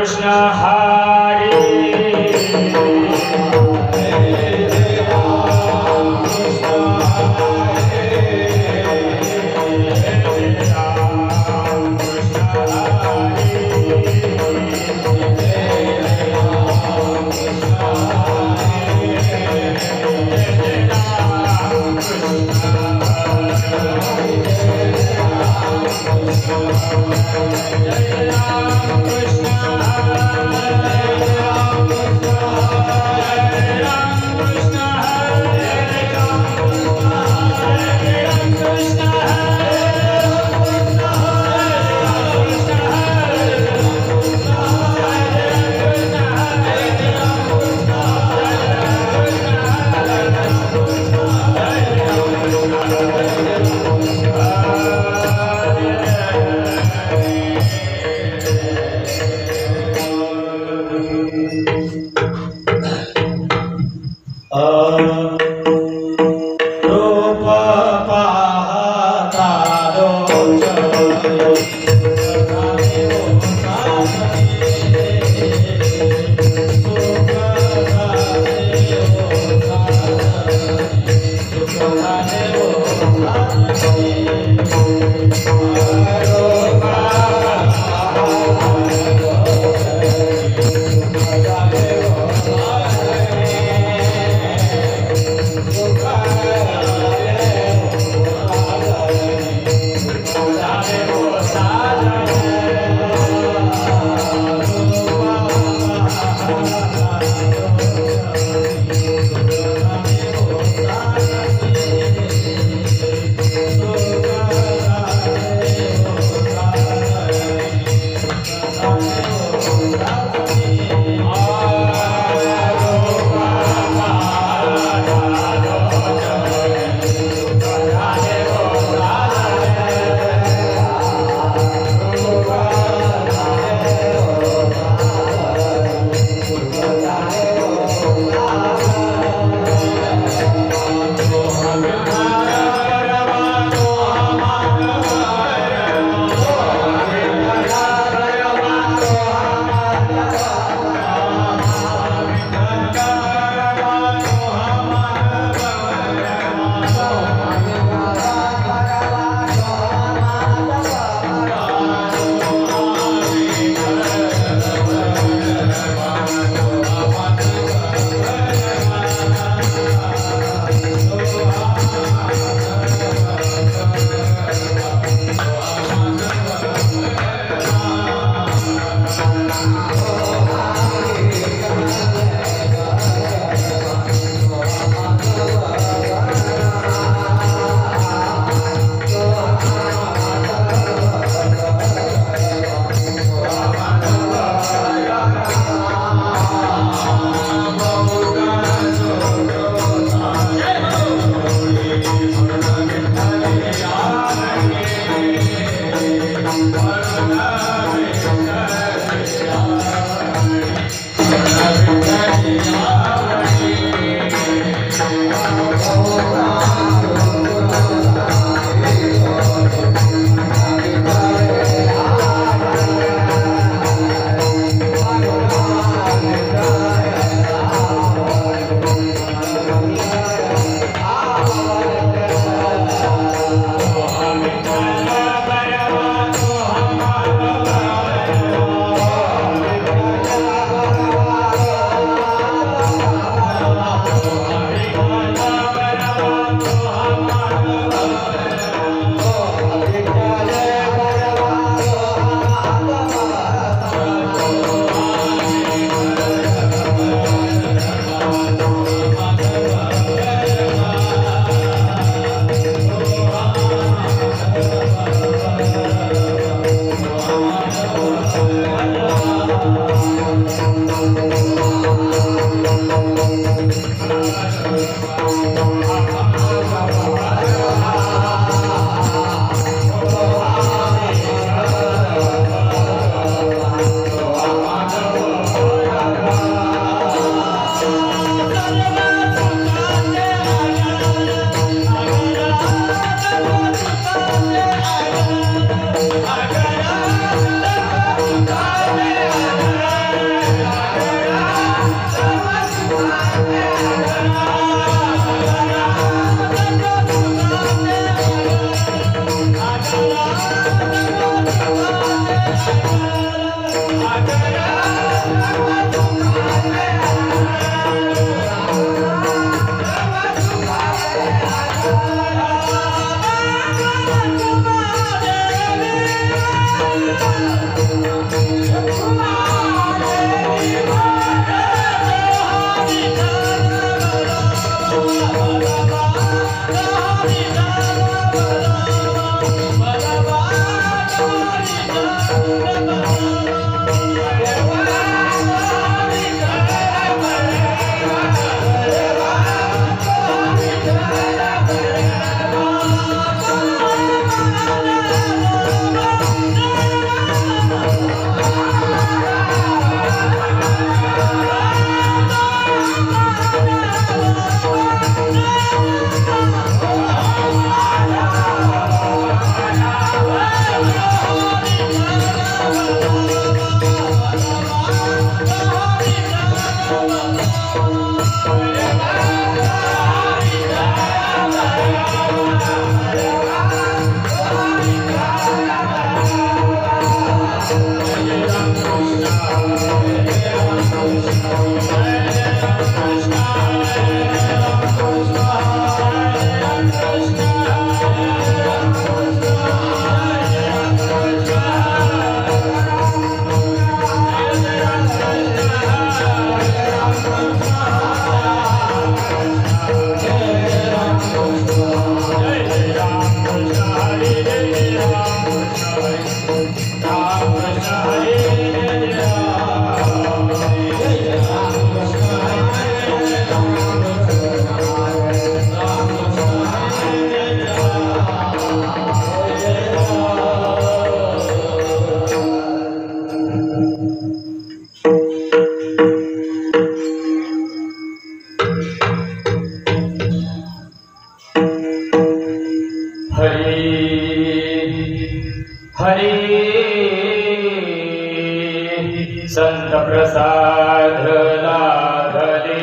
Krishna संत प्रसाद लाभले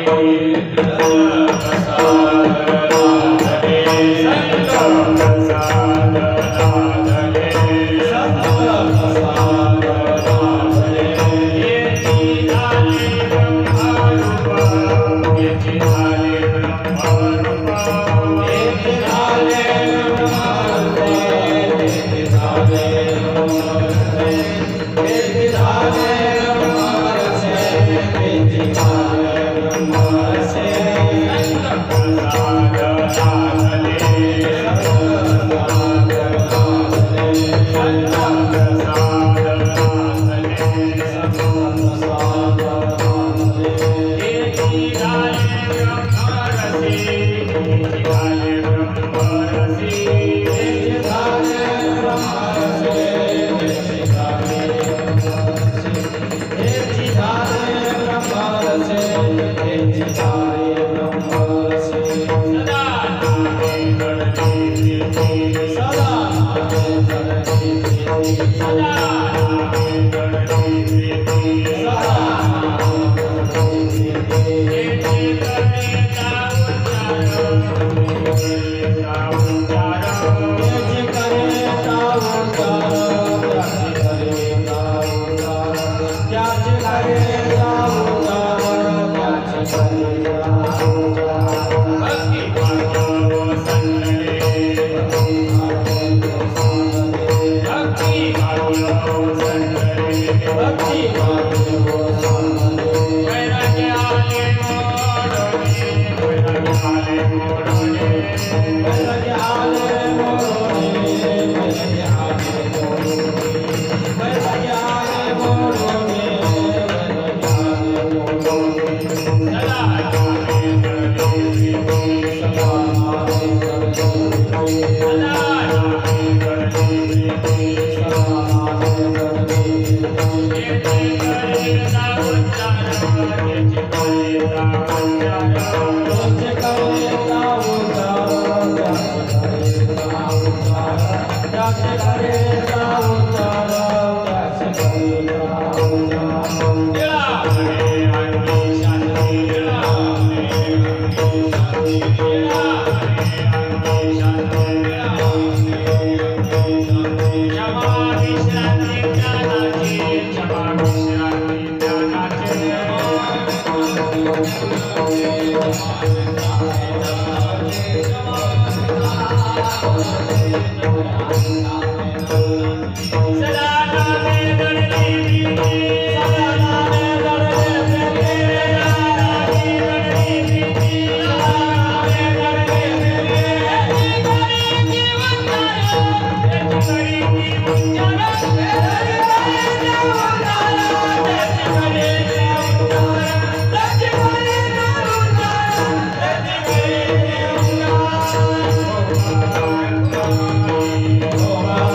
Oh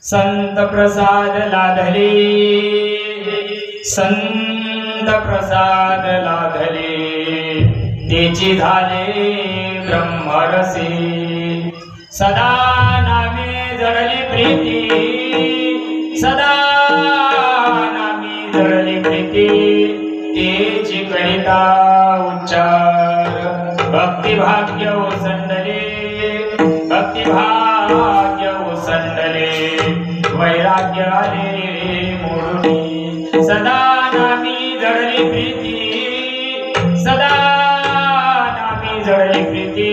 संत प्रसाद लाधले, संत प्रसाद लाधले। तिची झाले ब्रह्मरसी सदा नामे जडली प्रीती सदा नामे जडली प्रीती तेची करिता उच्चार भक्तिभाग्य ओसंडले भक्तिभाग्य ओसंडले वैराग्य आले मोडुनी सदा नामी जडली प्रीती सदा नामी जडली प्रीती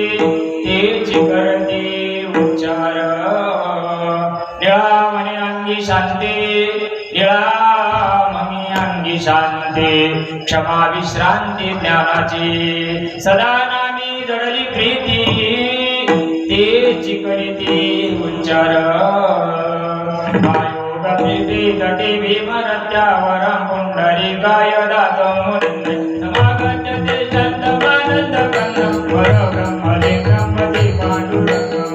तेची करते उच्चार निळामणी अंगी शांती निळामणी अंगी शांती क्षमा विश्रांती ज्ञानाची सदा नामी जडली प्रीती तेची करीती उच्चार आयोग प्रीती तटे भीमरत्यावरं पुंडरीकाय दातं मुनिं समागत्य ते शान्तमानन्द कन्दं परब्रह्मलिङ्गं पति पाण्डुरङ्गं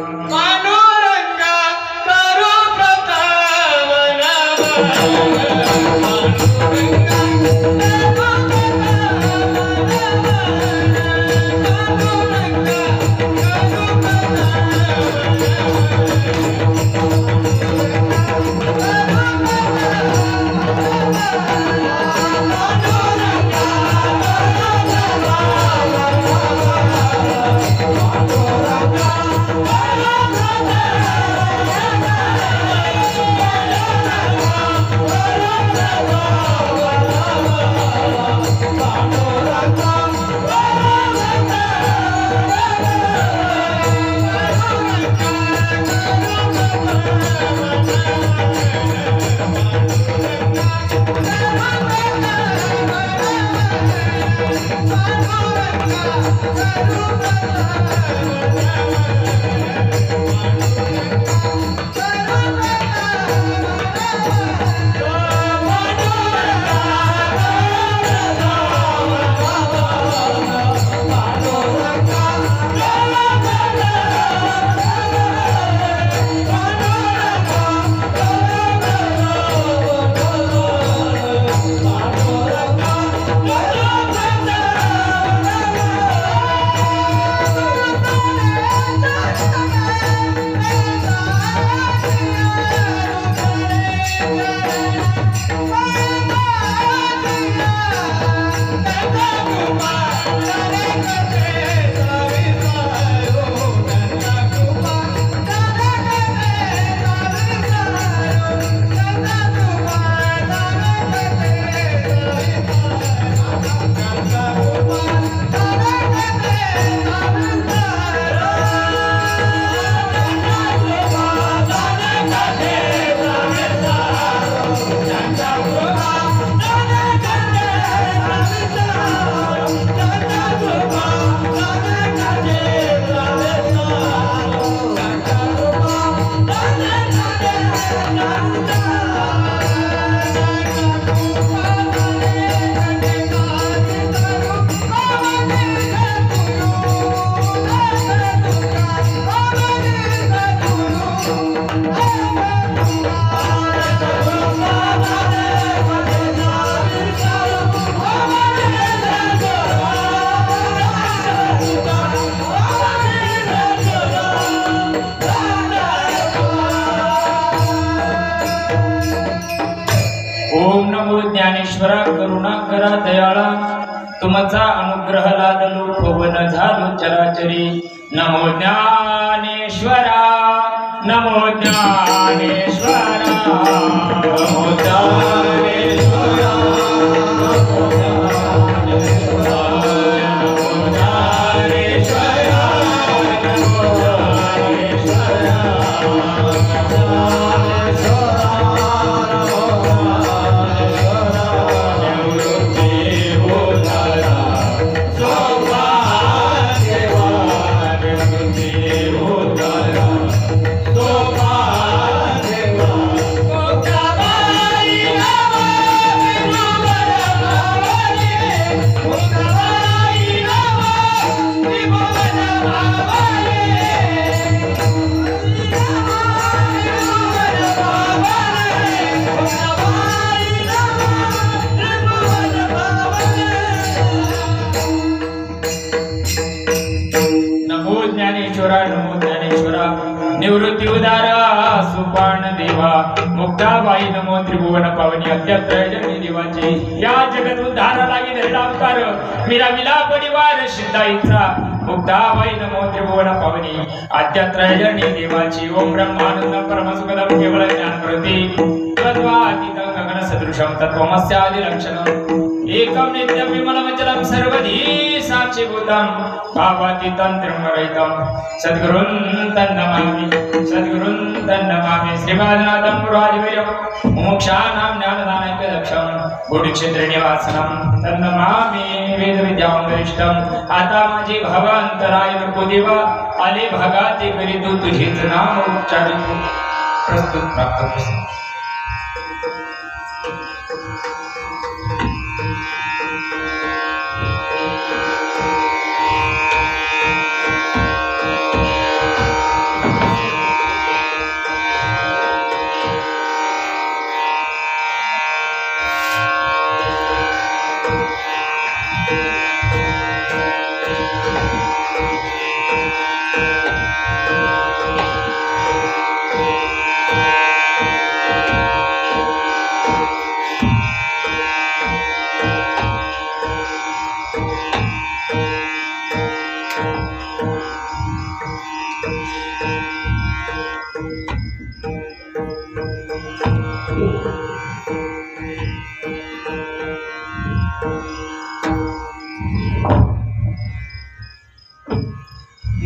ओम नमो ज्ञानेश्वरा करुणाकरा दयाळा तुमचा अनुग्रह लादलो पवन झालो चराचरी नमो ज्ञानेश्वरा नमो ज्ञानेश्वरा नमो ज्ञानेश्वरा Oh, मुक्ताबाई नमो त्रिभुवन पावनी अत्यात्रय देवाचे या जगत उद्धारा लागी धरला अवतार मीरा विला परिवार सिद्धाईचा मुक्ताबाई नमो त्रिभुवन पावनी अत्यात्रय देवाची ओम ब्रह्मानंद परमसुखदम केवळ ज्ञान प्रती तद्वातीत गगन सदृशम तत्वमस्यादि लक्षणम एकम नित्यम विमलमचलम सर्वधी साक्षीभूतम भावातीतं त्रिमरहितं सद्गुरुं तन्नमामि श्रीपादनाथं पुरादिवीर्यं मोक्षानां ज्ञानदानैकदक्षं गुढक्षेत्रनिवासनं तन्नमामि वेदविद्यां वरिष्ठं आता माझी भावांतराय नको देवा आले भागाते करी तू तुझेच नाम उच्चारितो प्रस्तुत प्राप्त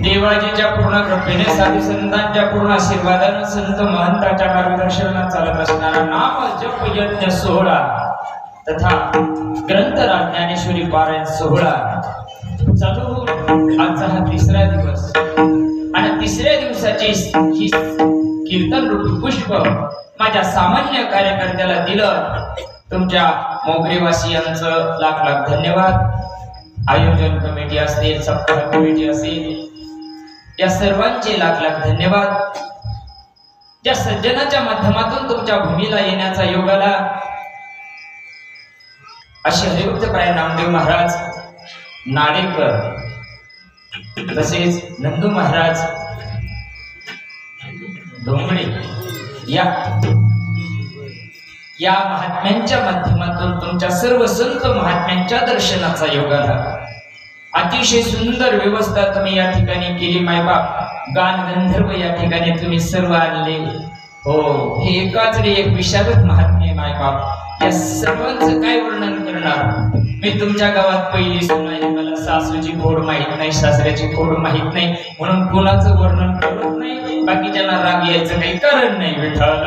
देवाजीच्या पूर्ण कृपेने साधू संतांच्या पूर्ण आशीर्वादाने संत महंताच्या मार्गदर्शनात चालत असणारा नाम जप यज्ञ सोहळा तथा ग्रंथराज ज्ञानेश्वरी पारायण सोहळा चालू आजचा हा तिसरा दिवस आणि तिसऱ्या दिवसाची ही कीर्तन रूपी पुष्प माझ्या सामान्य कार्यकर्त्याला दिलं तुमच्या मोगरेवासियांचं लाख लाख धन्यवाद आयोजन कमिटी असेल सप्ताह कमिटी असेल या सर्वांचे लाख लाख धन्यवाद ज्या सज्जनाच्या माध्यमातून तुमच्या भूमीला येण्याचा योग आला असे हरिभक्तप्राय नामदेव महाराज नाडेकर तसेच नंदू महाराज डोंगरे या महात्म्यांच्या माध्यमातून तुमच्या सर्व संत महात्म्यांच्या दर्शनाचा योग आला अतिशय सुंदर व्यवस्था तुम्ही या ठिकाणी केली मायबाप गान गंधर्व या ठिकाणी तुम्ही सर्व आणले हो हे एकाच रे एक विशारद महात्म्य मायबाप या सर्वांचं काय वर्णन करणार मी तुमच्या गावात पहिली सून आहे मला सासूची खोड माहित नाही सासऱ्याची खोड माहित नाही म्हणून कुणाचं वर्णन करत नाही बाकीच्यांना राग यायचं काही कारण नाही विठ्ठल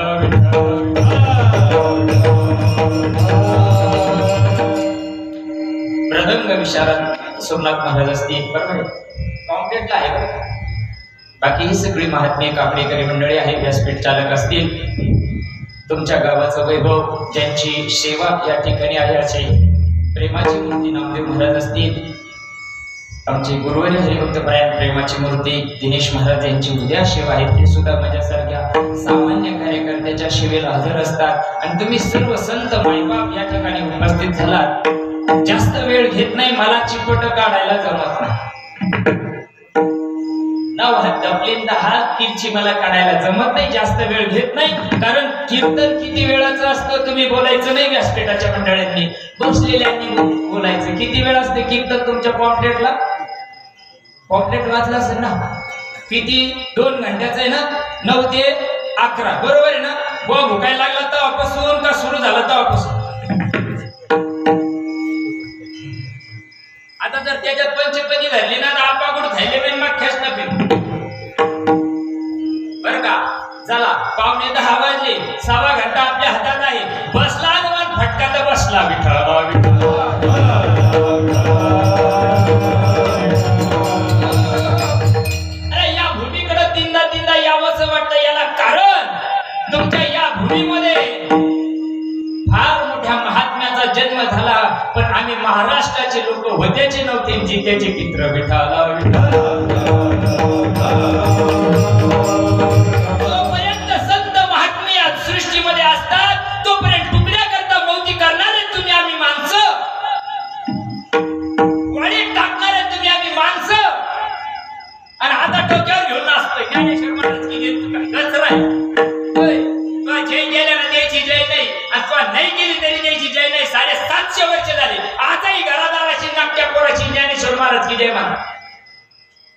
मृदंग विशारद सोमनाथ महाराज असतील बरोबर कॉम्प्लेटला आहे बरं बाकी ही सगळी महात्मे कापडेकरी मंडळी आहे व्यासपीठ चालक असतील तुमच्या गावाचं वैभव ज्यांची सेवा या ठिकाणी आहे असे प्रेमाची मूर्ती नामदेव महाराज असतील आमचे गुरुवारी हरिभक्तप्राय प्रेमाची मूर्ती दिनेश महाराज यांची उद्या सेवा आहे ते सुद्धा माझ्यासारख्या सामान्य कार्यकर्त्याच्या सेवेला हजर असतात आणि तुम्ही सर्व संत मायबाप या ठिकाणी उपस्थित झालात जास्त वेळ घेत नाही मला चिपट काढायला जमत नाही नाव हात किरची मला काढायला जमत नाही जास्त वेळ घेत नाही कारण कीर्तन किती वेळाचं असतं तुम्ही बोलायचं नाही व्यासपीठाच्या मंडळींनी बसलेल्यांनी बोलायचं किती वेळ असते कीर्तन तुमच्या पॉम्पलेटला पॉम्पलेट वाचला असेल ना किती 2 घंट्याचं आहे ना 9 ते 11 बरोबर आहे ना बुवा भुकायला लागला तेव्हापासून का सुरू झालं तेव्हापासून आता जर त्याच्यात पंचपदी धरली ना आपागुड खायले पण मग खेच नका बर का चला 9:45 वाजले 6 घंटा आपल्या हातात आहे बसला आणि फटका तर बसला विठ्ठल अरे या भूमीकडे तीनदा यावंसं वाटतं याला कारण तुमच्या या भूमीमध्ये फार मोठ्या महात्म्याचा जन्म झाला पण आम्ही महाराष्ट्राचे लोक होत्याचे नव्हते जित्याचे पित्र विठ्ठला जोपर्यंत संत महात्मे या सृष्टीमध्ये असतात तोपर्यंत टुकड्या करता मौती करणारे तुम्ही आम्ही माणसं वाडीत टाकणारे तुम्ही आम्ही माणसं आणि आता डोक्यावर घेऊन असतोय ज्ञानेश्वर महाराज की घेत तुका गचरा आहे जय गेल्या ना 700 वर्ष झाले. आजही घरादाराची नाट्या पोराची ज्ञानेश्वर महाराज की जय मान.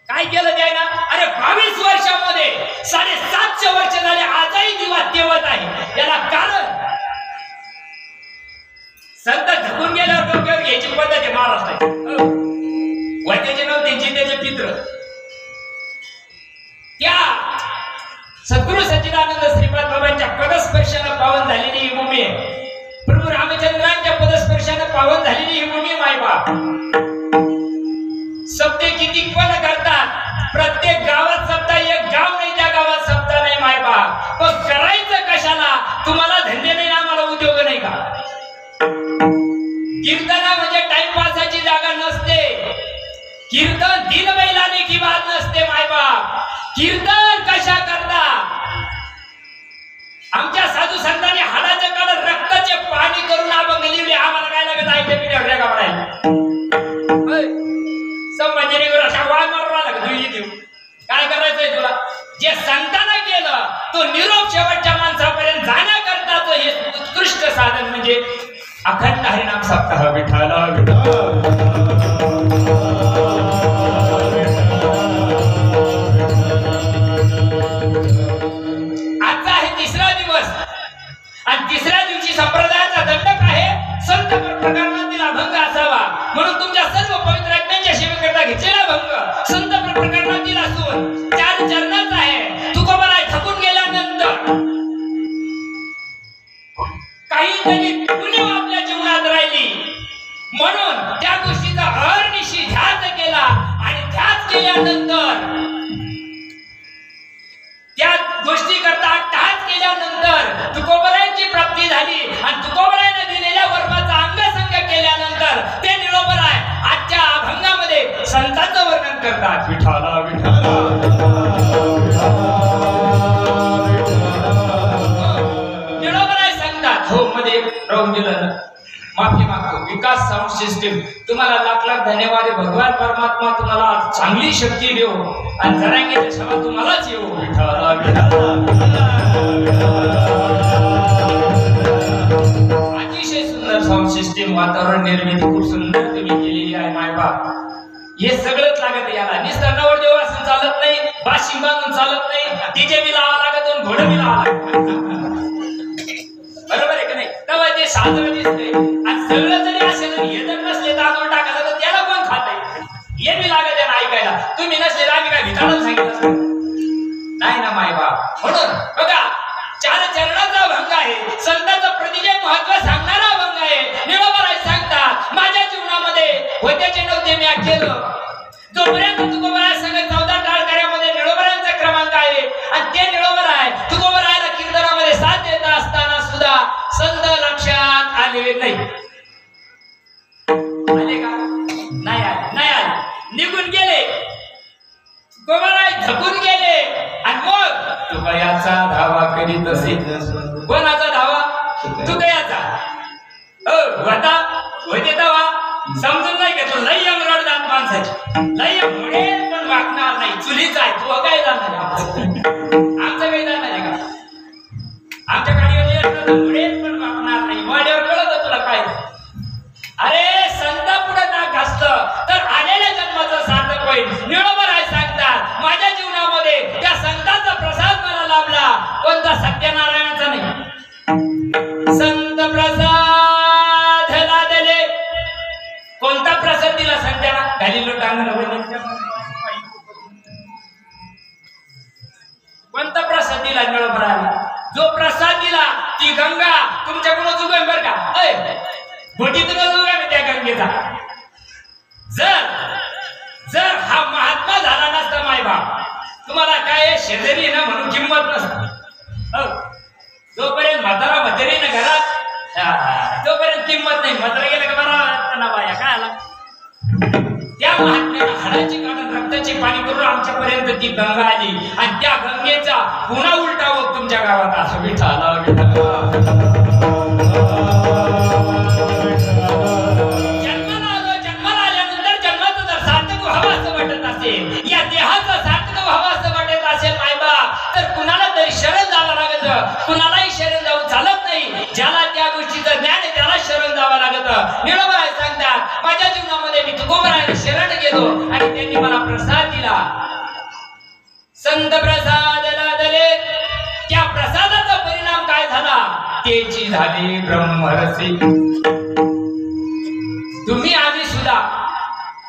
काय केलं त्याला? अरे 22 वर्षामध्ये 750 वर्ष झाले आजही दिवा तेवत आहे. याला कारण संत झकून गेल्यावर डोक्यावर घ्यायची पद्धत आहे महाराष्ट्रात. वैद्याचे नाव त्यांचे त्याचे पित्र त्या सद्गुरु सच्चिदानंद श्रीपाद बाबांच्या पदस्पर्शानं पावन झालेली ही भूमी आहे. प्रभू रामचंद्रांच्या पदस्पर्शानं पावन झालेली ही भूमी आहे. मायबाप सप्ते किती पण करतात. प्रत्येक गावात सप्ताह, एक गाव नाही त्या गावात सप्ताह नाही. मायबाप पण करायचं कशाला? तुम्हाला धंदे नाही, आम्हाला उद्योग नाही का? कीर्तना म्हणजे टाइमपासाची जागा नसते. कीर्तन दिन बैलाने की बात नसते. मायबाप कीर्तन कशा करता? आमच्या साधू संतांनी हाडाच्या काढत रक्ताचे पाणी करून अभंग लिहिले. आम्हाला काय लागत आहे ते पिढ्या का म्हणायला संभाजीनगर अशा वाय मारवा लागत देऊ. काय करायचंय तुला? जे संतांना केलं तो निरोप शेवटच्या माणसापर्यंत जाण्याकरताच हे उत्कृष्ट साधन म्हणजे अखंड हरिनाम सप्ताह. विठ्ठला आजचा आहे 3रा दिवस आणि 3ऱ्या दिवशी संप्रदायाचा दंडक आहे संत प्रकरणातील अभंग असावा. म्हणून तुमच्या सर्व पवित्र आज्ञांच्या सेवेकरता घेतलेला अभंग संत प्रकरणातील असून 4 चरणाचा आहे. तुकोबाराय थकून गेल्यानंतर काहीतरी उणीव आपल्या जीवनात राहिली म्हणून त्या गोष्टीचा अहर्निशी ध्यास केला आणि ध्यास केल्यानंतर त्या गोष्टी करता ध्यास केल्यानंतर तुकोबरायांची प्राप्ती झाली आणि तुकोबरायांना दिलेल्या वर्माचा अंगसंग केल्यानंतर ते निरोबराय आजच्या अभंगामध्ये संतांचं वर्णन करतात. विठ्ठला विठ्ठला निरोबराय सांगतात हो मध्ये राहून दिलं माफी मागतो. विकास साऊंड सिस्टीम तुम्हाला लाख लाख धन्यवाद. भगवान परमात्मा तुम्हाला चांगली शक्ती देव आणि जरांगीची सेवा तुम्हालाच येऊ. विठ्ठला अतिशय सुंदर साऊंड सिस्टीम वातावरण निर्मिती खूप सुंदर तुम्ही केलेली आहे. मायबाप हे सगळंच लागत याला. नुसतं नवरदेव असं चालत नाही, बाशिंग बांधून चालत नाही, डीजे बी लावा लागत आणि घोडं बी लावा लागत. बरोबर आहे का नाही? तेव्हा ते साधं दिसते आणि सगळं जरी असेल हे जर नसले तांदूळ टाकायला तर त्याला कोण खात आहे? हे बी लागत आहे ना ऐकायला. तुम्ही नसले आम्ही काय भिताडून सांगितलं नाही ना मायबाप. म्हणून बघा 4 चरणाचा अभंग आहे. संतांचं प्रतिजय महत्व सांगणारा अभंग आहे. निरोबराय सांगतात माझ्या जीवनामध्ये होत्याचे नव्हते मी केलं. जोपर्यंत तुकोबराय संघ 14 टाळकऱ्यामध्ये निरोबरायांचा क्रमांक आहे आणि ते निरोबराय तुकोबरायला कीर्तनामध्ये साथ देत असताना सुद्धा संत लक्षात आलेले नाही. आले का? नाही आले. निघून गेले. तुकोबराय धकून गेले आणि मग तुकयाचा धावा करीत असे. कोणाचा धावा? तुकयाचा. होते तेव्हा समजून नाही घेतलं. लय रडदात माणसाची लय म्हणेल पण वागणार नाही. चुलीच आहे तू काय जाणार? आमचं काही जाणार आहे का? आमच्या गाडीवर म्हणेल पण वागणार नाही. वाड्यावर कळत तुला काय? अरे संता पुढे नाक घासतं तर आलेल्या जन्माचं सार्थक होईल. निरोबराय सांगतात माझ्या जीवनामध्ये त्या संतांचा प्रसाद मला लाभला. कोणता? सत्यनारायणाचा नाही. संत प्रसाद लादले. कोणता प्रसाद दिला संतांना? घालीलो टांगण. कोणता प्रसाद दिला निरोबरायला? जो प्रसाद दिला ती गंगा तुमच्याकडून उगम बर का? बोटीतूनच उगम त्या गंगेचा. जर हा महात्मा झाला नसता मायबाप तुम्हाला काय शेजारी ना म्हणून किंमत नसते. जोपर्यंत म्हातारा म्हातारी ना घरात तोपर्यंत किंमत नाही. म्हातारा गेला का बरा ना बाया काय आला. त्या महात्म्याला हाडाची काढून रक्ताचे पाणी करून आमच्यापर्यंत ती गंगा आली आणि त्या गंगेचा पुन्हा उलटा होत तुमच्या गावात असं विठ्ठला जन्माला आल्यानंतर जन्माचं जर सार्थक व्हावं असं वाटत असेल, या देहाचं सार्थक व्हावं असं वाटत असेल मायबाप, तर कुणाला तरी शरण जावं लागत. कुणालाही शरण जाऊन चालत नाही. ज्याला त्या गोष्टीचं ज्ञान आहे त्याला शरण जावं लागत. शरण गेलो आणि त्यांनी मला प्रसाद दिला. संत प्रसाद लादले, त्या प्रसादाचा परिणाम काय झाला? तेची झाली ब्रह्मरसी. तुम्ही आम्ही सुद्धा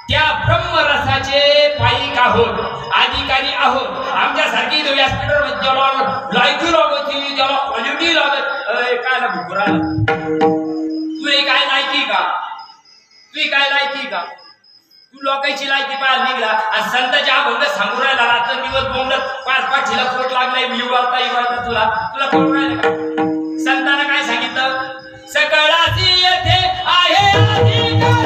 त्या ब्रह्मरसाचे पायिक आहोत, अधिकारी आहोत. आमच्यासारखी व्यासपीठावर ज्याला लायकी लागत, ज्याला क्वालिटी लागत, काय ना भुकुरा, तुझी काय लायकी का? तुझी काय लायकी का? तू लोकांची लायकी पाहायला निघला आणि संतांच्या अभंग सांगू राहिला. रात्र दिवस बोंबलत पाठीला कोट लागलाय, युवाळता तुला तुला कळून राहिलं का? संतांना काय सांगितलं? सकळाची येथे आहे अधिकार,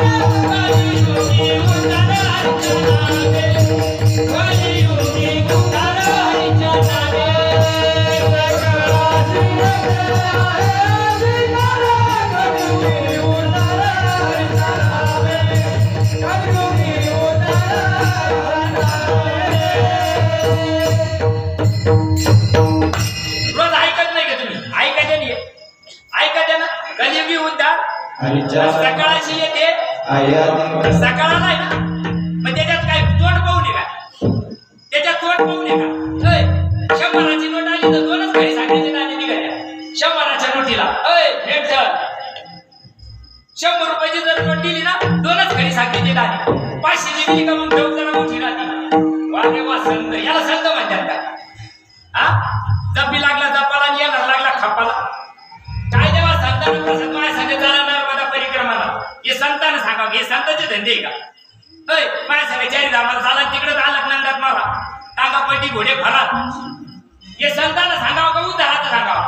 रोज ऐकत नाही का तुम्ही? ऐकायचं नाही, ऐकायचं ना. कलियुगी उद्धार सकाळची येते, सकाळला नाही ना. मग त्याच्यात काय तोंड पाहू नये का? त्याच्यात तोंड पाहू नये का? 100ची नोट आली तर 2च घरी सांगायचे नाणे निघाल्या. 100च्या नोटीला भेट झाल. 100 रुपयाची जर नोट दिली ना 2च घरी सांगायचे नाणे. 500ची दिली का मग 9 जण मोठी राहते. वारे वा संत, याला संत म्हणतात का? हा, जपी लागला जपाला आणि येणार लागला खपाला. काय देवा संतांना प्रसाद माझ्या संग जाणार माझा परिक्रमाला, हे संतांना सांगा. हे संतांचे धंदे का? माझ्या संग चारी धामाला झाला, तिकडे झाला नंदात मला टांगापट्टी घोडे भरा. हे संतांना सांगावं का उद्धाराचं सांगावं?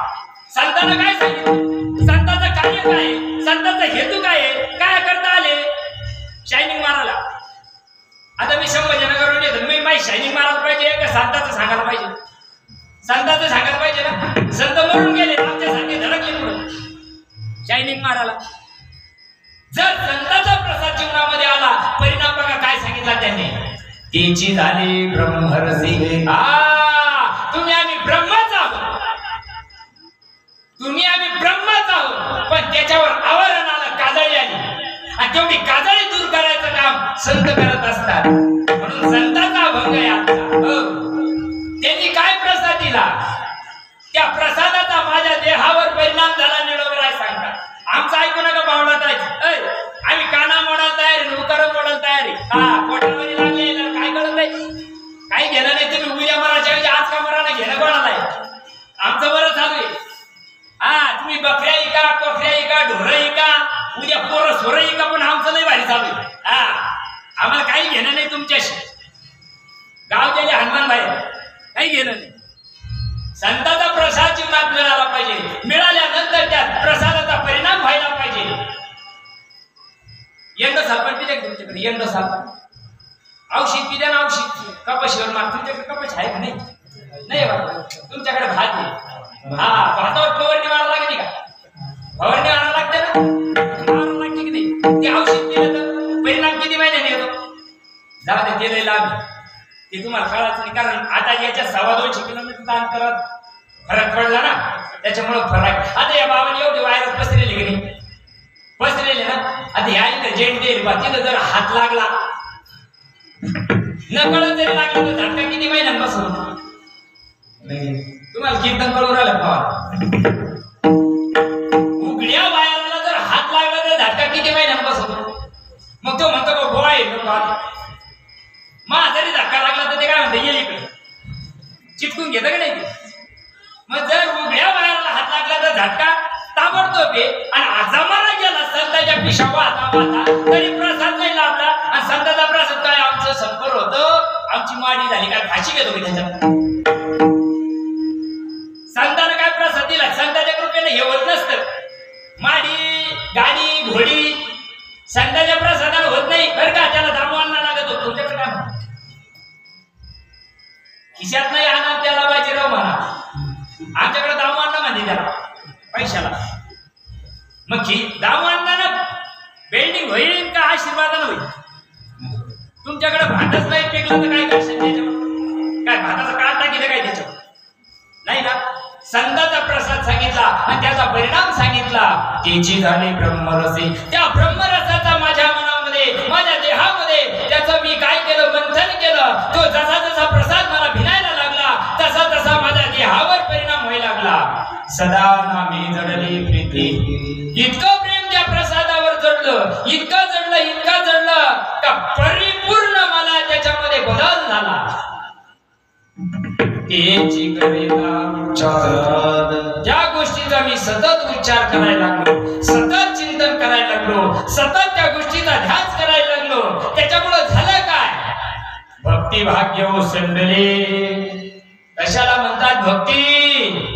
संतांना काय सांगितलं? संतांचं कार्य काय आहे? संतांचा हेतू काय आहे? काय करता आले? शायनिंग मारायला. आता मी संभाजीनगरवरून येतो, मी माझी शायनिंग मारायला पाहिजे का संतांचं सांगायला पाहिजे? संतांचं सांगायला पाहिजे ना. संत मरून गेले, आमच्यासारखे धडकले पुढे शायनिंग मारायला. जर संतांचा प्रसाद जीवनामध्ये आला, परिणाम बघा काय सांगितला त्यांनी? तेची झाली ब्रह्मरसी. तुम्ही आम्ही ब्रह्मच आहोत, तुम्ही आम्ही ब्रह्मच आहोत. पण त्याच्यावर आवरण आलं, काजळी आली, आणि तेवढी काजळी दूर करायचं काम संत करत असतात. म्हणून संतांचा अभंग आहे आजचा. त्यांनी काय प्रसाद दिला? त्या प्रसादाचा माझ्या देहावर परिणाम झाला. निळवराय सांगतात. आमचं ऐकू नका बावळत आहे. आम्ही काना मोडायला तयारी, उकार मोडायला तयारी. पोटामध्ये लागले काय कळत नाही, काही घेणं नाही. तुम्ही उद्या मराच्या ऐवजी आज का मरा नाही घेणं कोणाला आहे? आमचं बरं चालू आहे. तुम्ही बकऱ्या इका, कोकऱ्या इका, ढोरं इका, उद्या पोरं सोरं इका, पण आमचं नाही भारी चालू आहे. आम्हाला काही घेणं नाही तुमच्याशी. गाव गेले हनुमान बाहेर, काही घेणं नाही. संतांचा प्रसाद जीवनात मिळाला पाहिजे. मिळाल्यानंतर त्या प्रसादाचा परिणाम व्हायला पाहिजे. यंड सालपण पिते का तुमच्याकडे? यंड सालपण औषध पिते ना, औषध कपाशीवर मार. तुमच्याकडे कपाशी आहे का? नाही नाही बघा. तुमच्याकडे भात आहे. भातावर फवारणी मारायला लागते का? फवारणी मारायला लागते ना, मारायला लागते की नाही? ते औषध पिलं तर परिणाम किती महिन्याने येतो? जाऊ दे, ते लय लाभ ते तुम्हाला कळायचं नाही. कारण आता याच्या 250 किलोमीटर अंतरात फरक पडला ना, त्याच्यामुळे फरक. आता या बाबाने एवढे वायर पसरले की नाही? पसरलेले ना. आता ह्या इथं जेंट देईल बा, तिथं जर हात लागला, न कळत जरी लागला तर झटका किती महिन्यात बसवतो? तुम्हाला कीर्तन करून राहिलं पहा. उघड्या वायराला जर हात लागला तर झटका किती महिन्यात बसवतो? मग तो म्हणतो बा गोळा आहे मा, जरी धक्का लागला तर ते काय म्हणते, ये इकडे, चिटकून घेतं का नाही ते? मग जर उघड्या वायराला हात लागला तर झटका ताबडतोब आहे. आणि जमाना गेला संतांच्या पिशावा हाता तरी प्रसाद नाही लाभला. आणि संतांचा प्रसाद काय आमचं संपर होतं, आमची माडी झाली काय? फाशी घेतो मी त्याच्यात. संतांना काय प्रसाद दिला? संतांच्या कृपेने हे होत नसतं. माडी, गाडी, घोडी संतांच्या प्रसादाला होत नाही बरं का? त्याला दामवांना लागत होत. तुमच्याकडे काय म्हणा? खिशात नाही आणा त्याला बाजीराव म्हणा. आमच्याकडे दामवांना म्हणते त्याला पैशाला. मग दामवांना बिल्डिंग होईल का आशीर्वादानं होईल? तुमच्याकडे भातच नाही पिकलं तर काय करशील त्याच्यावर? काय भाताचा काळ टाकीलं काय त्याच्यावर? नाही ना. संतांचा प्रसाद सांगितला आणि त्याचा परिणाम सांगितला. तेची झाली ब्रह्मरसी. त्या ब्रह्मरसाचा माझ्या मनामध्ये, माझ्या देहामध्ये त्या सदा नामी जडली प्रीती. इतकं प्रेम त्या प्रसादावर जडलं, इतकं जडलं का परिपूर्ण मला त्याच्यामध्ये बदल झाला. त्याची कविता उच्चार, ज्या गोष्टीचा मी सतत उच्चार करायला लागलो, सतत चिंतन करायला लागलो, सतत त्या गोष्टीचा ध्यास करायला लागलो, त्याच्यामुळे झालं काय? भक्ती भाग्य ओसंडले. कशाला म्हणतात भक्ती?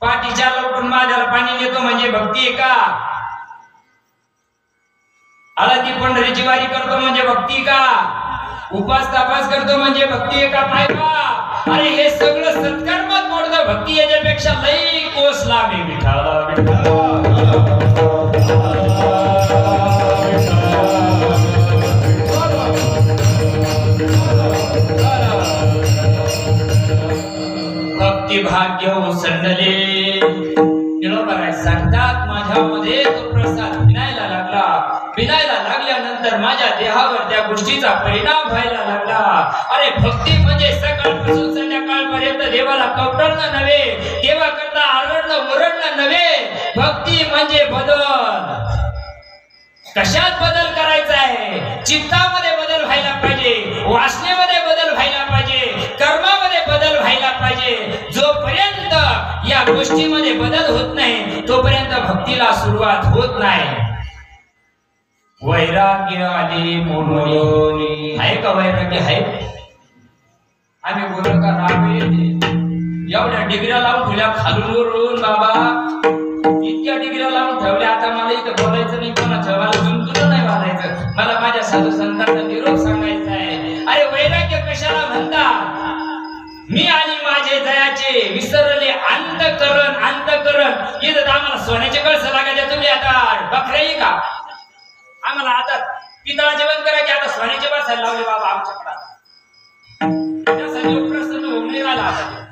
पाठीच्या लवटून माझ्याला पाणी देतो म्हणजे भक्ती आहे का? आळती पंढरीची वारी करतो म्हणजे भक्ती का? उपास तापास करतो म्हणजे भक्ती आहे का? पाय का? अरे हे सगळं सत्कर्मात मोडतं. भक्ती याच्यापेक्षा लई कोस लांब. भक्ती भाग्य ओसंडले. निळोबाराय सांगतात माझ्यामध्ये तो प्रसाद विनायला लागला. विनायला लागल्यानंतर माझ्या देहावर त्या गोष्टीचा परिणाम व्हायला लागला. अरे भक्ती म्हणजे सकाळपासून संध्याकाळपर्यंत देवाला कवटाळणं नव्हे, देवाकरता आरडणं ओरडणं नव्हे. भक्ती म्हणजे बदल. कशात बदल करायचा आहे? चित्तामध्ये बदल व्हायला पाहिजे, वासनेमध्ये बदल व्हायला पाहिजे, कर्मामध्ये बदल व्हायला पाहिजे. जोपर्यंत या गोष्टीमध्ये बदल होत नाही तोपर्यंत भक्तीला सुरुवात होत नाही. वैराग्य आले मोडोनी. आहे का वैराग्य? आहे. आम्ही बोललो का राग येते? एवढ्या डिग्र्या लावून ठेवल्या खालून वरून बाबा, इतक्या डिग्र्या लावून ठेवल्या. आता मला इथं बोलायचं नाही, कोणाचं मला जुंतून नाही मारायचं, मला माझ्या साधू संतांचा निरोप सांगायचा आहे. अरे वैराग्य कशाला म्हणतात? मी आणि माझे दयाचे विसरले अंतकरण. अंतकरण इथं आम्हाला सोन्याचे कळस लागायचे. तुम्ही आता बकराई का? आम्हाला आता पितळाचे बंद करा की आता सोन्याचे बसायला लावले बाबा आमच्याकडे. त्यासाठी प्रश्न होऊन नाही राहिला. आता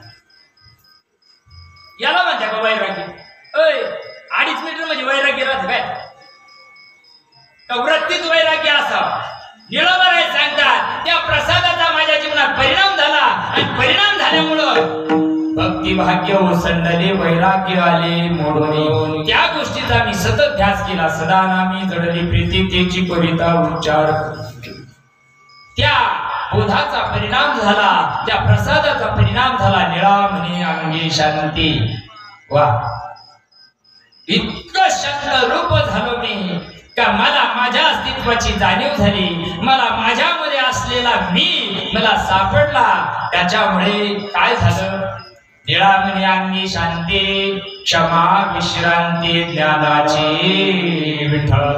याला म्हणते का वैराग्य? 2.5 मीटर म्हणजे वैराग्य राहत काय? वृत्तीत वैराग्य असावं. निळोबाराय सांगतात त्या प्रसादाचा माझ्या जीवनात परिणाम झाला आणि परिणाम झाल्यामुळं भक्ती भाग्य ओसंडले, वैराग्य आले मोडोनी. त्या गोष्टीचा मी सतत ध्यास केला. सदा नामी जडली प्रीती, त्याची कविता उच्चार. त्या बोधाचा परिणाम झाला, त्या प्रसादाचा परिणाम झाला. निळा म्हणे अंगी शांती. वा, इतकं शांत रूप झालो मी का मला माझ्या अस्तित्वाची जाणीव झाली. मला माझ्यामध्ये असलेला मी मला सापडला. त्याच्यामुळे काय झालं? निळा म्हणे अंगी शांती, क्षमा विश्रांती ज्ञानाची. विठ्ठल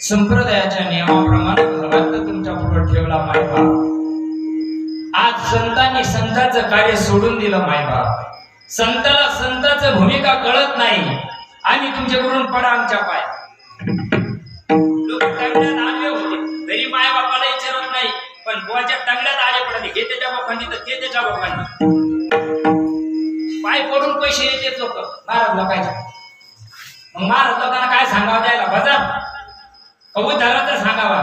संप्रदायाच्या नियमाप्रमाणे भगवंत तुमच्या पुढे ठेवला मायबाप. आज संतांनी संतांचं कार्य सोडून दिलं मायबाप. संताला संतांचं भूमिका कळत नाही. आम्ही तुमच्याकडून पडा आमच्या पाय. लोक टंगड्यात आले होते, घरी मायबापाला विचारत नाही, पण बुवाच्या टंगड्यात आले पडले. हे त्याच्या बापांनी तर ते त्याच्या बापांनी. पाय पडून पैसे येतात लोक महाराज लोकांचे. मग महाराज लोकांना काय सांगावं? द्यायला बाजार उद्धाराचा सांगावा.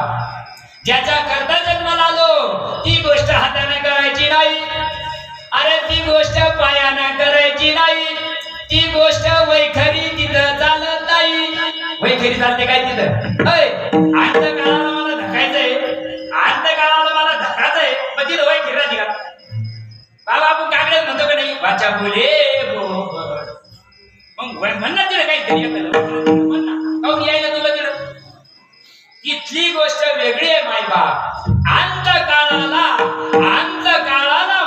ज्याच्या करता जन्माला आलो ती गोष्ट हाताने करायची नाही. अरे ती गोष्ट पायाने करायची नाही. ती गोष्ट वैखरी तिथं चालत नाही. वैखरी चालते काय तिथं? अंतकाळाला मला धकायचंय, अंतकाळाला मला धकायचंय, मग तिथं वैखरी राहते का? बाबा आपण कागड्यात म्हणतो का नाही? वाचा बोले मग म्हणणार तिला काहीतरी म्हण ना, काऊन यायला तुला तिला? इथली गोष्ट वेगळी आहे मायबाप. अंतकाळाला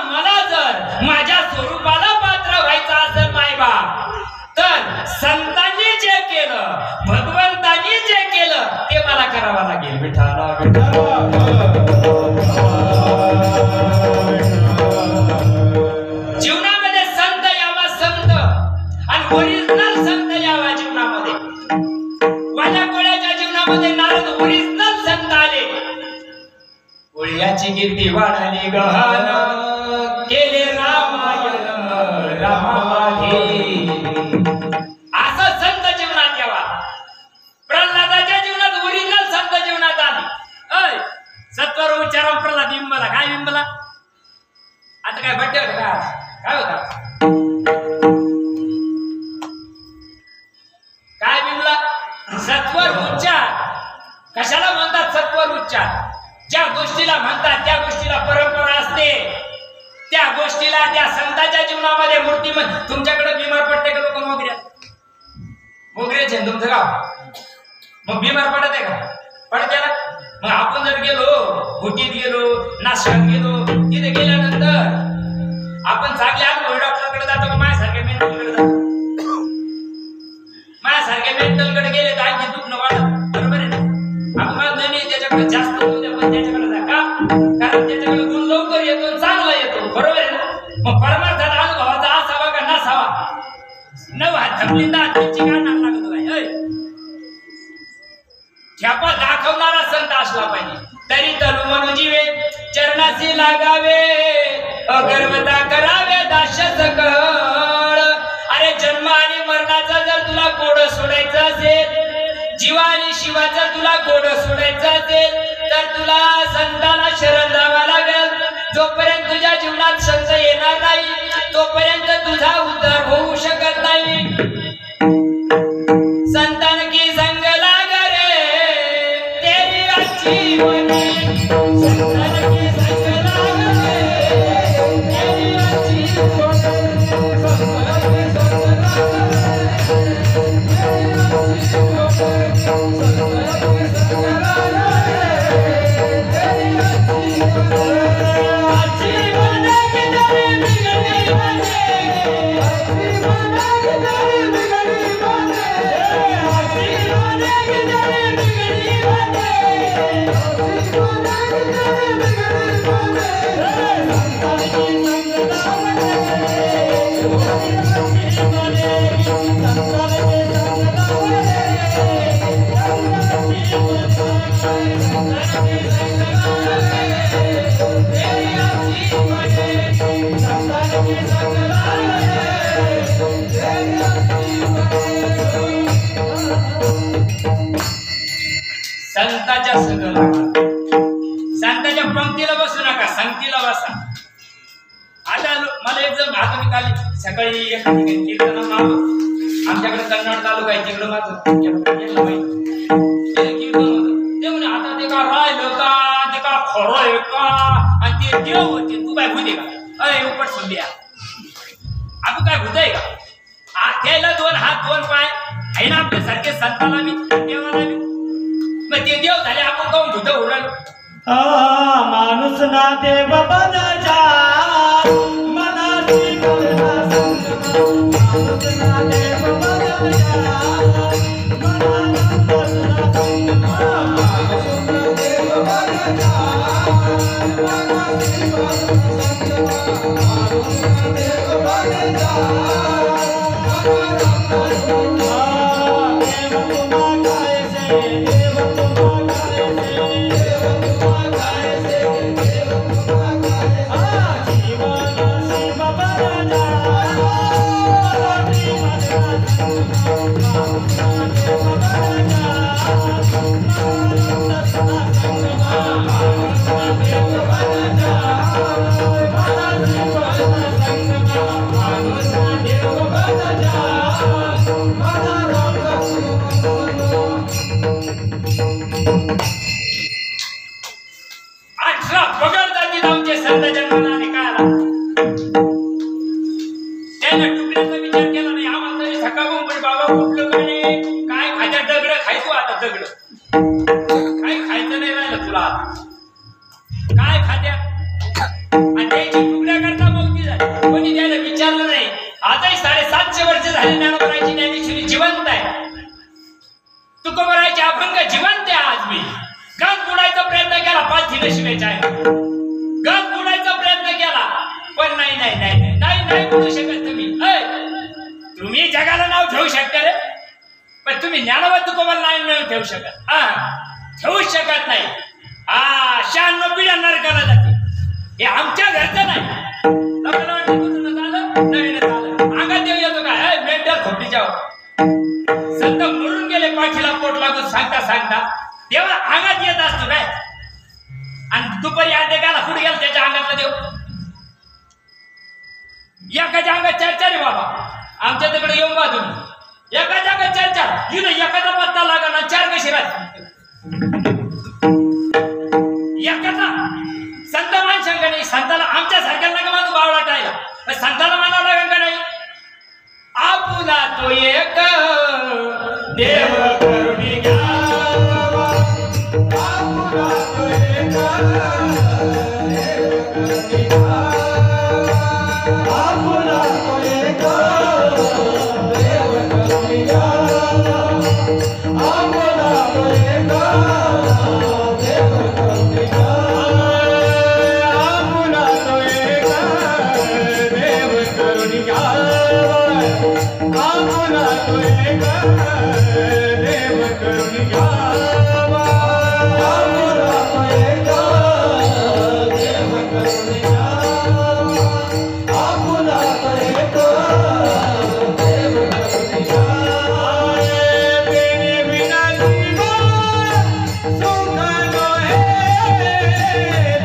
मला जर माझ्या स्वरूपाला पात्र व्हायचं असेल मायबाप, तर संतांनी जे केलं, भगवंतांनी जे केलं ते मला करावं लागेल. विठाला जीवनामध्ये संत यावा, संत आणि ओरिजिनल संत यावा जीवनामध्ये. माझ्या कोळ्याच्या जीवनामध्ये नारद ओरिजिनल संत आले. कोळ्याची कीर्ती वाढाली गहन, केले रामायण रामागे. असं संत जीवनात यावा. प्रल्हादाच्या जीवनात ओरिजिनल संत जीवनात आले. कशाला म्हणतात सत्वर उच्चार? ज्या गोष्टीला म्हणतात त्या गोष्टीला परंपरा असते, त्या गोष्टीला त्या संतांच्या जीवनामध्ये मूर्तिमंत. तुमच्याकडे बिमार पडते का लोक? मोगऱ्याचे तुमचं गाव, मग बिमार पडत आहे का? पडते ना. मग आपण जर गेलो घुटीत गेलो नाशकात गेलो, तिथे गेल्यानंतर आपण चांगले अनुभवी डॉक्टरकडे जातो का माझ्यासारख्या मेंटलकडे जातो? माझ्यासारख्या मेंटलकडे गेले तर आणखी दुखणं वाढत, बरोबर आहे ना? आपण नाही त्याच्याकडे जास्त होऊ द्या पण त्याच्याकडे जा का? कारण त्याच्याकडे गुण लवकर येतो, चांगला येतो, बरोबर आहे ना? मग परमार्थात अनुभवाचा असावा का नसावा? नव हात थकलींदा हातची का नाम लागतो काय? छापा दाखवणारा संत असला पाहिजे. तरी तनु म्हणू जीवे चरणाशी लागावे, अगर्वता करावे दाश सकळ. अरे जन्म आणि मरणाचा जर तुला कोड सोडायचं असेल, जीवा आणि शिवाचा तुला कोड सोडायचं असेल, तर तुला संतांना शरण जावं लागेल. जोपर्यंत तुझ्या जीवनात संत येणार नाही तोपर्यंत तुझा उद्धार होऊ शकत नाही. संतान की संग लाग रे तेरी अच्छी बनी, संतान की संग लाग रे तेरी अच्छी बनी, संतान की संग लाग रे तेरी अच्छी बनी, संतान की संग लाग रे तेरी अच्छी बनी. अच्छी बनेगी तेरी बिगड़ी बनेगी, अच्छी बनेगी तेरी बिगड़ी बनेगी, अच्छी बनेगी तेरी बिगड़ी बनेगी, अच्छी बनेगी तेरी बिगड़ी बनेगी. संतान की संग लाग रे तेरी अच्छी बनेगी, संतान की संग लाग रे तेरी अच्छी बनेगी, संतान की संग लाग रे तेरी अच्छी बनेगी, संतान की संग लाग रे तेरी अच्छी बनेगी. संतांच्या संग लागा, संतांच्या पंक्तीला बसू नका, संगतीला बसा. आता मला एक जण आधुनिक आली सकाळी एका ठिकाणी कीर्तन आलो, आमच्याकडे कन्नड तालुका आहे तिकडं माझं कीर्तन होतं. ते म्हणे आता ते का राहिलं का, ते का खरं आहे का, आणि ते देव होते तू काय भूते का? अय उपट सोडल्या आपण काय भूत आहे का? त्याला दोन हात दोन पाय आहे ना आपल्यासारखे संताला मी देवाला मी, मग ते देव झाले आपण काऊन भूत उडालो? माणूस ना देव बनजा मनाची करुणा संग, माणूस ना देव बनजा मनाची करुणा संग, माणूस ना देव बनजा मनाची करुणा संग, माणूस ना देव बनजा मनाची करुणा. देव तुम्हा कैसे, देव तुम्हा कैसे, देव तुम्हा कैसे, देव तुम्हा कैसे. जीवन शिव बनजा जीवन संग, माणूस ना देव बनजा माणूस ना संग, माणूस ना देव बनजा मनाची करुणा संग, माणूस ना देव बनजा मनाची करुणा. 18 पगड जातील आमचे संत जन्माने काय आला त्याने तुकड्याचा विचार केला नाही. आम्हाला तरी सकाळून पण बाबा कुठलं काय खात्या दगड खायचो, आता दगड काय खायचं नाही राहिलं तुला, काय खात्या आणि त्याची तुकड्या करता मोठी झाली. कोणी त्याला विचारलं नाही. आताही 750 वर्ष झाले ज्ञानोबाची ज्ञानेश्वरी जिवंत आहे, तुकोबारायचे अभंग जिवंत आहे. आज मी गज बुडायचा प्रयत्न केला, पालथीने शिवायचा आहे, गज बुडायचा प्रयत्न केला पण नाही नाही नाही नाही नाही नाही बुडू शकत तुम्ही. तुम्ही जगाला नाव ठेवू शकता रे, पण तुम्ही ज्ञानोबा तुकोबाला नाव ठेवू शकत ठेवूच शकत नाही. 96 पिढ्या नरकाला जाते. हे आमच्या घरचं नाही. लोकांना वाटतं तुझं झालं नवीन झालं, अंगात देव येतो काय मेंटल खोपडीच्या संत मरून गेले पाठीला पोट लागून सांगता सांगता देवा अंगात येत असतो काय. आणि दुपारी आधी गाला कुठे गेला त्याच्या अंगातला देव, एकाच्या अंगात 4 रे बाबा. आमच्या तिकडे येऊन बाजून एकाच्या अंगात 4 इथं एखादा पत्ता लागला 4 कशी राहते. एकाचा संत माणसांक नाही, संताला आमच्या सारख्याला का माणूस बावळा टाळला, पण संताला मानावं लागेल का नाही? आपुला तो एक देव करुणी घ्यावा, आपुला तो एक देव करुणी घ्यावा, आपुला तो एक देव करुणी घ्यावा, आपुला तो एक देव करुणी घ्यावा, आपुला तो एक देव करुणी घ्यावा, आपुला तो एक देव करुणी घ्यावा, आपुला तो एक देव करुणी घ्यावा, आपुला तो एक देव करुणी घ्यावा. तेरे बिना जीवन सुख नहे,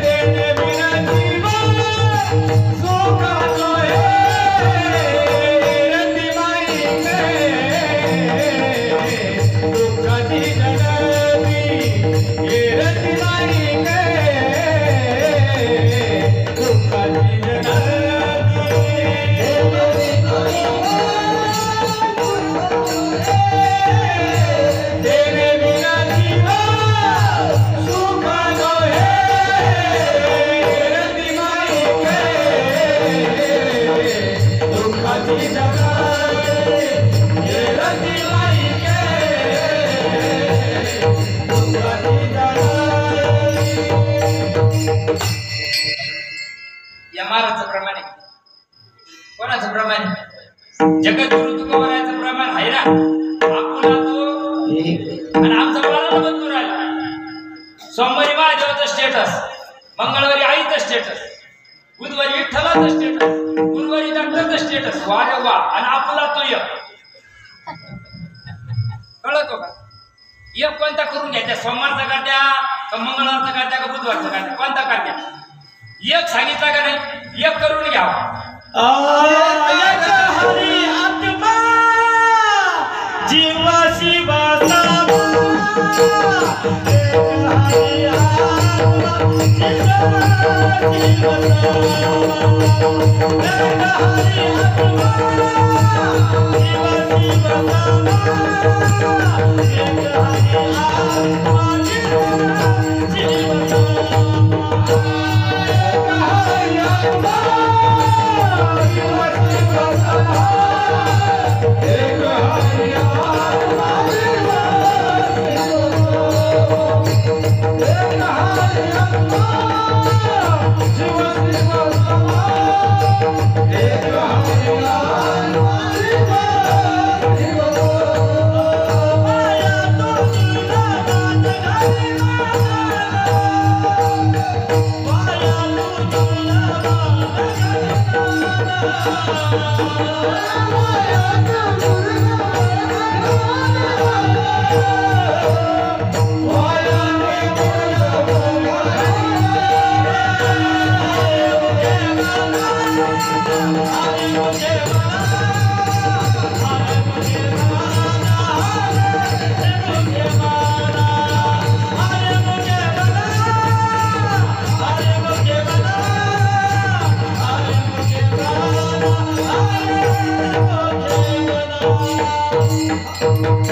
तेरे बिना जीवन सुख नहे, रति माई के दुःखाची जननी, ये रति माई के दुःखाची जननी. तेरे बिना जीवन सुख नहे, रति माई के दुःखाची जननी, ये रति माई के दुःखाची जननी. या महाराजचं प्रमाण आहे. कोणाचं प्रमाण? जगद्गुरु तुकोबारायचं प्रमाण आहे ना. आपुला तो आणि आमचा मुलाला बदलून राहिला. सोमवारी महादेवाचं स्टेटस, मंगळवारी आईचं स्टेटस, बुधवारी विठ्ठलाचं स्टेटस, गुरुवारी डॉक्टरचं स्टेटस. वा रे वा. आणि आपुला तो एक कळतो का? एक कोणता करून घ्यायचा? सोमवारचा काढत्या का मंगळवारचा काढत्या का बुधवारचा काढत्या? कोणता काढत्या? एक सांगितला का नाही? एक करून घ्यावा. एक हरी आत्मा जीव शिवा सामा, एक हरी आत्मा जीव शिवा सामा, एक हरी आत्मा जीव शिवा सामा, एक हरी आत्मा जीव शिवा सामा, एक हरी आत्मा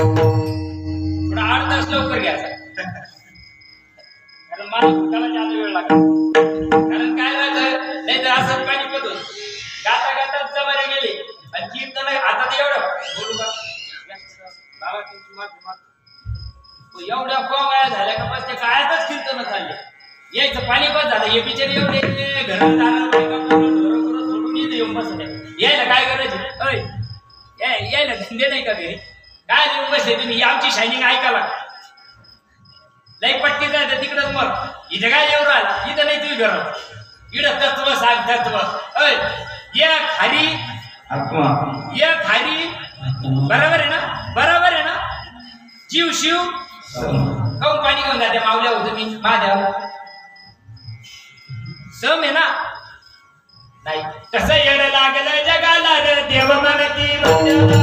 थोडा 8 तास लवकर घ्यायचा, कारण मला त्याला जास्त वेळ लागतो. कारण काय व्हायचं नाही तर असंच पाणी पडून गाता गाता जमाने गेले आणि कीर्तन आता ते एवढं बोलू का बाबा तुमची माफी मागतो. एवढ्या कोंगाळ्या झाल्या का बस ते कायच कीर्तन चालले. यायचं पाणी बस झालं. हे बिचारे एवढे घरात सोडून येऊन बसले. यायला काय करायचे? यायला धंदे नाही का घरी? काय देऊन बसले तुम्ही? आमची शायनिंग ऐकायला लई पट्टी जायचं तिकडच. मग इथे काय येऊन राहिला? इथं नाही तुम्ही घरात. इकडं तत्व सांग तत्व. एक हरी आत्मा, एक हरी. बरोबर आहे ना? बरोबर आहे ना? जीव शिव काऊन पाणी घेऊन जाते मावल्या होतो मी महादेव? सम आहे ना? नाही कसं येणं लागलं जगाला रे देव म्हणती वंदना.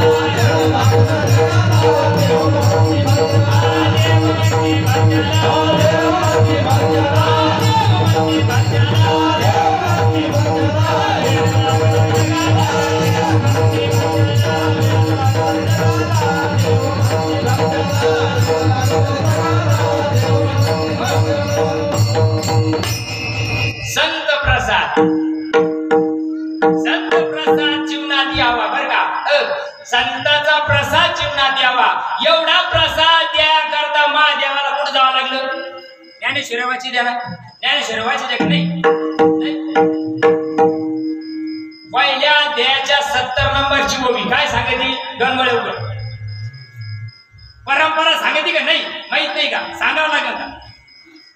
संतांचा प्रसाद जीवनात यावा, एवढा प्रसाद द्याकरता महादेवाला कुठं जावं लागलं? ज्ञानेश्वराची द्याला, ज्ञानेश्वराची द्या नाही. पहिल्या अध्यायाच्या 70 नंबरची ओवी काय सांगते? गणवळे उघड परंपरा सांगते का नाही? माहित नाही का? सांगावं लागेल का?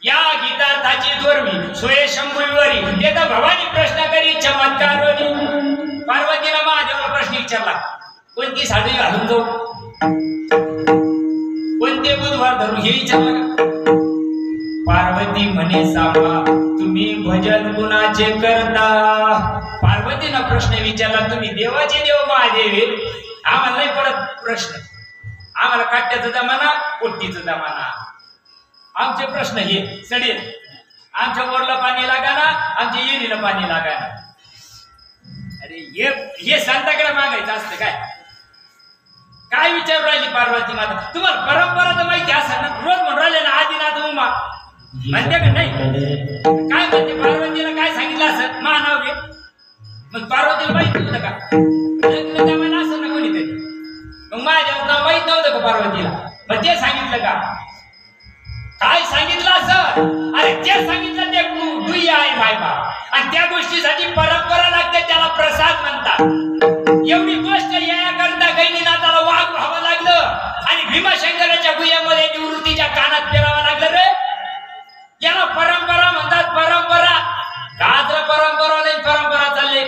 या गीतार्थाची दोरवी सोये शंभुवरी ते तर भवानी प्रश्न करी चमत्कार. पार्वतीला महादेवाला प्रश्न विचारला, कोणती साडी घालून जाऊ, कोणते बुधवार धरू, हे विचारलं का? पार्वती म्हणे सांगा तुम्ही भजन कुणाचे करता. पार्वतीनं प्रश्न विचारला, तुम्ही देवाचे देव महादेव, आम्हाला नाही पडत प्रश्न, आम्हाला काट्याचा जमाना पोट्टीचा जमाना, आमचे प्रश्न हे सडेल, आमच्या बोरला पाणी लागाना, आमच्या येरीला पाणी लागाना. अरे हे संताकडे मागायचं असतं काय? काय विचारू राहिली पार्वती माता? तुम्हाला परंपरा तर माहिती असं ना, रोज म्हणून राहिले ना आदिनाथ उमा म्हणते का नाही? काय म्हणते पार्वतीला? काय सांगितलं असं महानाव घे. मग पार्वतीला माहिती होतं का? लग्न जमाना असं ना कोणीतरी, मग माझ्या नाव माहित नव्हतं का पार्वतीला? मग ते सांगितलं का? काय सांगितलं असं? अरे ते सांगितलं ते दुई आहे मायबाप, आणि त्या गोष्टीसाठी परंपरा लागते, त्याला प्रसाद म्हणतात. एवढी गोष्ट याकरता गैनीनाथाला वाघ व्हावं लागलं आणि भीमाशंकराच्या गुह्यामध्ये निवृत्तीच्या कानात पेरावं लागलं रे. याला परंपरा म्हणतात. परंपरा गाजर परंपरा नाही, परंपरा चालले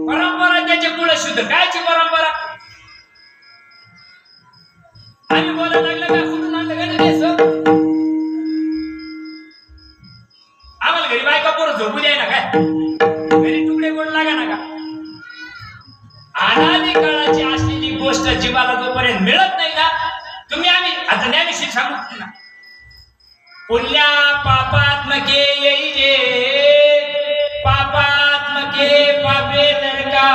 परंपरा, त्याचे मुळे शुद्ध कायची परंपरा? आम्ही बोलायला लागलं का? कुठून आणलं का नाही? आम्हाला घरी बायका पोरं झोपू द्याय ना काय? घरी तुकडे गोड लागा ना का? अनादी काळाची असलेली गोष्ट जीवाला जोपर्यंत मिळत नाही ना, तुम्ही आम्ही आता ज्ञानेश्वर सांगू ना, पुण्या पापात्मके येईजे, पापात्मके पापे नरका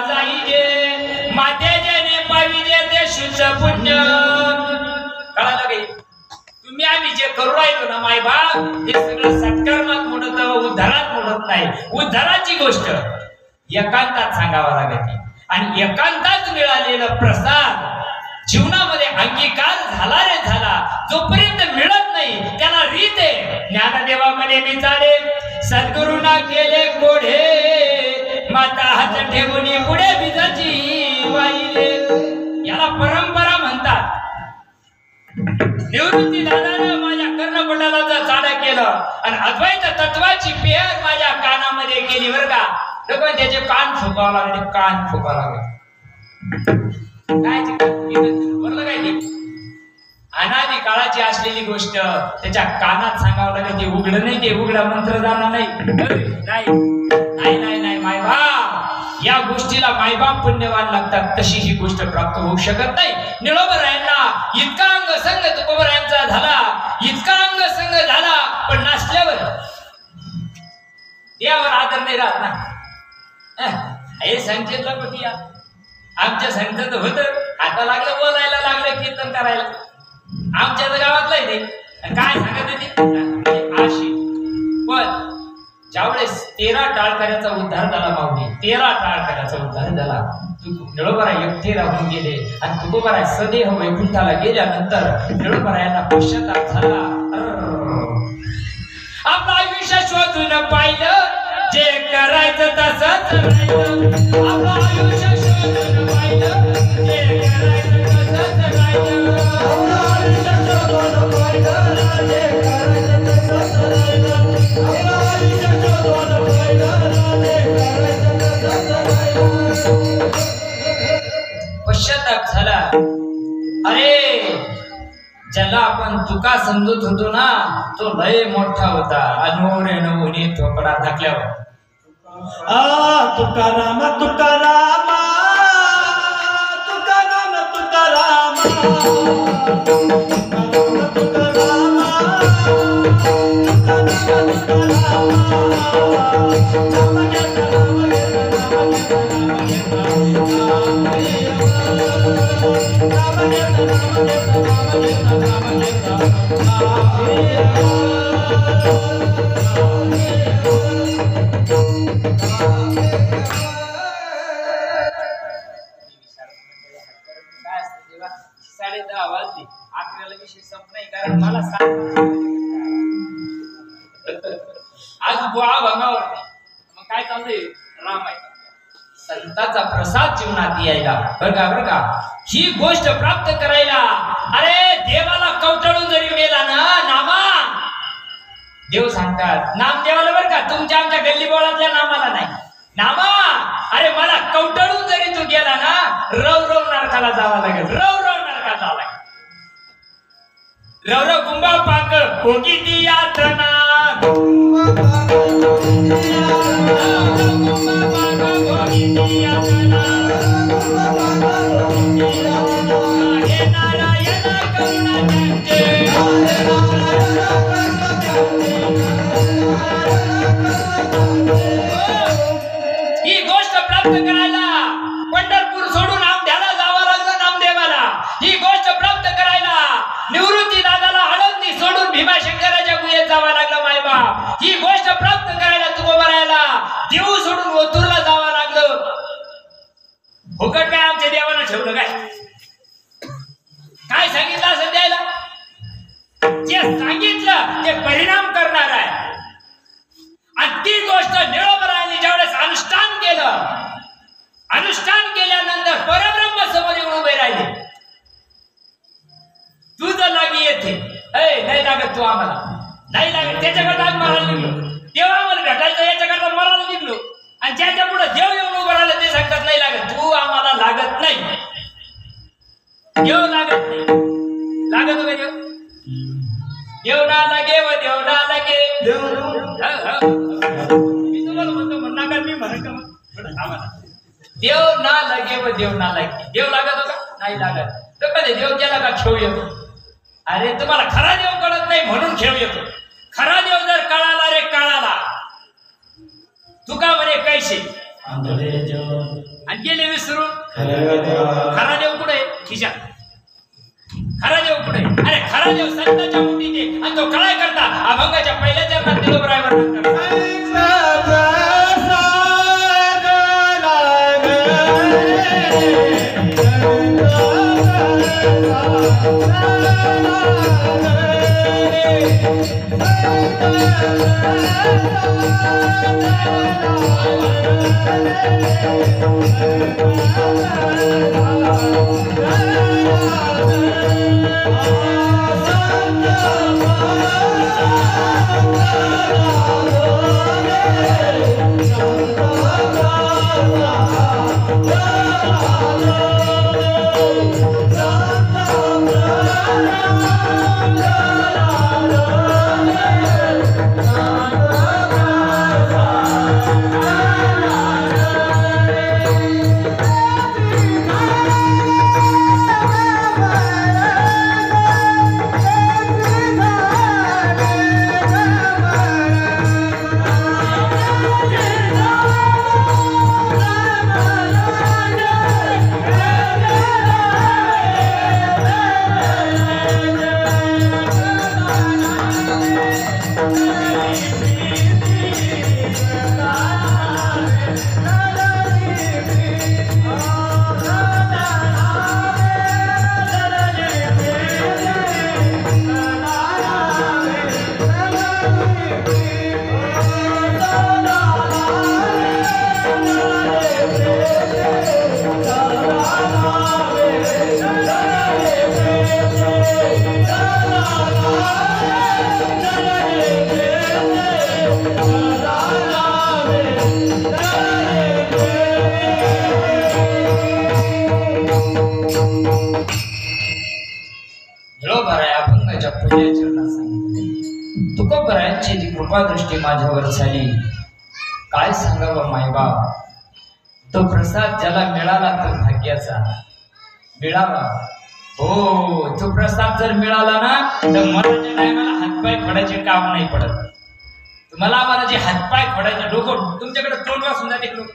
जाईजे, माते जेने पाविजे ते शुद्ध पुण्य. कळालं काही? तुम्ही आम्ही जे करू राहिलो ना मायबाप, ते सगळं सत्कर्मात मोडत, उद्धारात मोडत नाही. उद्धाराची गोष्ट एकांतात सांगावं लागते, आणि एकांतात मिळालेलं प्रसाद जीवनामध्ये अंगीकार झाला रे झाला. जोपर्यंत मिळत नाही त्याला रीत आहे. ज्ञानदेवामध्ये विचारे सद्गुरूंना केले कोढे, माता हात ठेवून पुढे बिजाची वाहिले. याला परंपरा म्हणतात. निवृत्ती दादानं माझ्या कर्णपटलाचा चाडा केलं आणि अद्वैत तत्वाची पेहर माझ्या कानामध्ये केली बरं का. लोक त्याचे कान फुकावं लागले, कान फुकावं लागले. काय काय ते अनादी काळाची असलेली गोष्ट त्याच्या कानात सांगावं लागेल. ते उघड नाही, ते उघडा मंत्र जाणार नाही. नाही नाही नाही मायबाप, या गोष्टीला मायबाप पुण्यवान लागतात. तशी ही गोष्ट प्राप्त होऊ शकत नाही. निळोबरायांना इतका अंग संग तुकोबरायांचा झाला, इतका अंग संग झाला, पण नाचल्यावर देवावर आदर नाही राहत ना. हे संकेतला पती आमच्या संकेत होत, आता लागलं बोलायला, लागलं कीर्तन करायला. आमच्या गावातलं आहे ते काय सांगत होते आशी. पण ज्यावेळेस 13 टाळकऱ्याचा उद्धार झाला माऊली, 13 टाळकऱ्याचा उद्धार झाला. निळोबरा एकटे राहून गेले आणि तुकोबरा सदेह वैकुंठाला गेल्यानंतर निळोबरायांना पश्चाताप झाला. आपलं आयुष्य शोधून पाहिलं, जे करायचं तसंच राहिलं. आपलं आयुष्य शोधून पाहिलं, जे करायचं तसंच राहिलं. आपलं आयुष्य शोधून पाहिलं, जे करायचं तसंच राहिलं. आपलं आयुष्य शोधून पाहिलं, जे करायचं तसंच राहिलं. पश्चाताप झाला. अरे ज्याला आपण तुका समजत होतो ना, तो लय मोठा होता. अनोरे नवनी थोपडा टाकल्यावर तुकाराम तुकाराम तुकाराम तुकाराम 10 वाजले, 11ला विषय संपणार कारण मला सांग आज बुवा भंगावर मग काय चाललंय रामायण संतांचा प्रसाद जीवनात यायला बरं का ही गोष्ट प्राप्त करायला अरे देवाला कवटाळून जरी मेला ना नामा देव सांगतात नाम देवाला बरं का तुमच्या आमच्या गल्ली बोळातल्या नामाला नाही नामा अरे मला कवटाळून जरी तू गेला ना रव रव नरकाला जावं लागेल रव रव नरकाला जावं लागेल रव रव कुंभा पाक भोगी ती यातना ही गोष्ट प्राप्त करायला पंढरपूर सोडून नामदेवाला जावं लागलं नामदेवाला ही गोष्ट प्राप्त करायला निवृत्ती दादाला हळदनी सोडून भीमाशंकराच्या गुहेत जावं लागलं मायबाप ही गोष्ट प्राप्त करायला तुकोबारायला देऊ सोडून ओतूरला जावं लागलं फुकट काय आमच्या देवानं ठेवलं काय सांगितलं असं द्यायला जे सांगितलं ते परिणाम करणार आहे आणि ती गोष्ट निळोबरायांनी ज्यावेळेस अनुष्ठान केलं अनुष्ठान केल्यानंतर परब्रह्म समोर येऊन उभे राहिले तू जर लागी येते नाही लागत तू आम्हाला नाही लागत त्याच्याकडे आम्ही मरायला निघलो तेव्हा आम्हाला भेटायचं याच्याकरता मरायला निघलो आणि ज्याच्या पुढे देव येऊन उभं राहिलं ते सांगतात नाही लागत तू आम्हाला लागत नाही देव लागत नाही लागत वगैरे देव ना लागे व देव ना लागे मी तुम्हाला म्हणतो म्हणणार मी म्हणत देव ना लागे व देव ना लागे देव लागत होता नाही लागत तर कधी देव गेला का खेळ येतो अरे तुम्हाला खरा देव कळत नाही म्हणून खेळ येतो खरा देव जर कळाला रे कळाला तुका म्हणे कैसे आणि गेले विसरून खरा देव कुठे खिशात खरा देव कुठे अरे खरा देव संतांच्या मुठीत आहे आणि तो काय करता अभंगाच्या पहिल्या चरणात निलोबरायवर तुकोबरायांची जी कृपा दृष्टी माझ्यावर झाली काय सांगावं मायबाप तो प्रसाद ज्याला मिळाला तो भाग्याचा मिळाला हो तो प्रसाद जर मिळाला ना तर मराच्या टायमाला हातपाय फोडायचे काम नाही पडत तुम्हाला आम्हाला जे हातपाय फोडायचे डोकं तुमच्याकडे तोंड वासून जाते लोक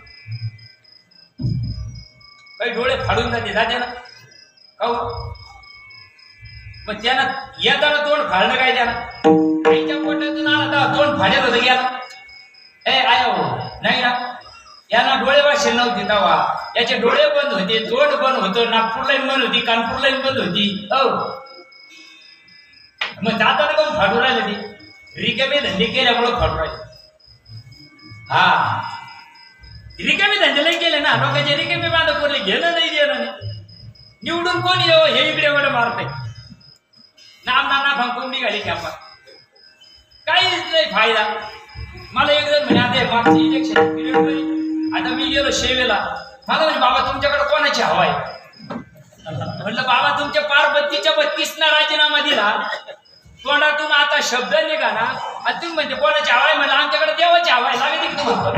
काही डोळे फाडून जाते ना का मग त्यानं येताना तोंड फाडणं काय त्यानं आईच्या पोटातून आला तोंड फाडेल होतं गेला आया हो नाही ना यांना डोळे भाषे नव्हते तेव्हा, याचे डोळे बंद होते, तोंड बंद होतं, नागपूर लाईन बंद होती, कानपूर लाईन बंद होती. मग जाताना पण फाडू राहिले ते रिकामे धंदे केल्यामुळे फाडू राहिले. हा रिकामे धंदे नाही केले ना, लोकांचे रिकामे बांध कोरले, घेणं नाही देणं नाही. निवडून कोणी येऊ हे इकडे वर मारते, नाम नाना कोण निघाली की आपण काहीच नाही फायदा. मला एक जण म्हणे आता मागची इलेक्शन पिरियड मध्ये आता मी गेलो शेवेला, मला म्हणजे बाबा तुमच्याकडे कोणाची हवा आहे? म्हणलं बाबा तुमच्या पार्वतीच्या 32 राजीनामा दिला, तोंडातून आता शब्द निघा ना, आणि तुम्ही म्हणजे कोणाची हवा आहे? म्हणलं आमच्याकडे देवाची हवा आहे, लागते की तुम्हाला?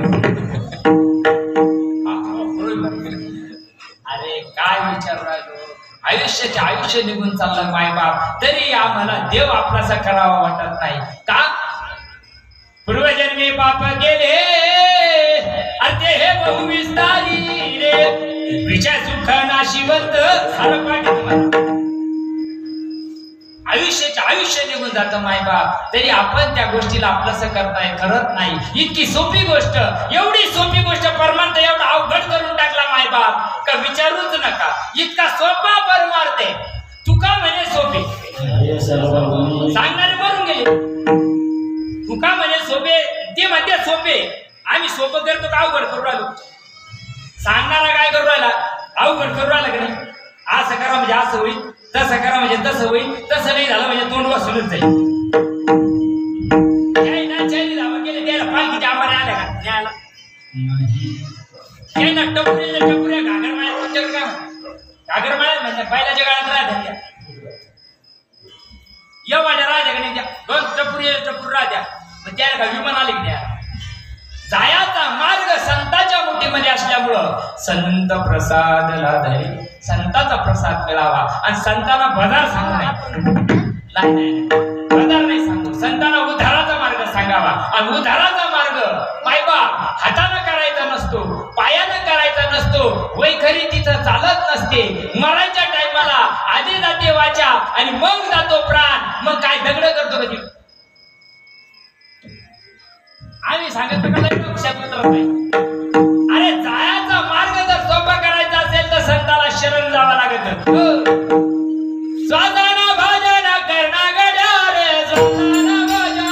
अरे काय विचार राहिलो, आयुष्याचे आयुष्य निघून चाललं मायबाप, तरी आम्हाला देव आपलासा करावा वाटत नाही का? पूर्वजन्मी पाप गेले अर्थे हे बहुविस्तारी रे, विषय सुख नाशिवंत आयुष्याचे आयुष्य निघून जातं मायबाप, तरी आपण त्या गोष्टीला आपलंसं करताय करत नाही. इतकी सोपी गोष्ट, एवढी सोपी गोष्ट परमार्थ एवढा अवघड करून टाकला मायबाप का विचारूच नका. इतका सोपा परमार्थ आहे, तुका म्हणे सोपे, सांगणारे मरून गेले. तुका म्हणे सोपे, ते म्हणते सोपे, आम्ही सोपं करतो का अवघड करू राहिलो? सांगणारा काय करू राहिला? अवघड करू राहिला की नाही? असं करा म्हणजे असं होईल, तसं करा म्हणजे तसं होईल, तसं नाही झालं म्हणजे तोंड वाचूनच जाईल. धावा गेले त्याला पालखीच्या आंबाने आल्या का न्यायला? त्यांना टपुऱ्या टपुऱ्या घागरमाळ्या, तुमच्याकडे काय घागरमाळ्या म्हणजे बैलाच्या गाळात राहत्या, एवढ्या राहत्या का नाही त्या? दोन टपुर राहत्या, मग त्याला का विमान आले की त्या? जायाचा मार्ग संतांच्या मुठीमध्ये असल्यामुळं संत प्रसाद लाधारी, संतांचा प्रसाद मिळावा. आणि संतांना बजार सांगू नाही, बजार नाही सांगू, संतांना उद्धाराचा मार्ग सांगावा. आणि उद्धाराचा मार्ग मायबा हातानं करायचा नसतो, पायानं करायचा नसतो, वैखरी तिथं चालत नसते. मरायच्या टायमाला आधी जाते वाचा आणि मग जातो प्राण. मग काय दगड करतो कधी? आम्ही सांगत नाही. अरे जायचा मार्ग जर सोपा करायचा असेल तर संताला शरण जावं लागत. स्वतःना भजन करणं गड्या रे, स्वतःना भजन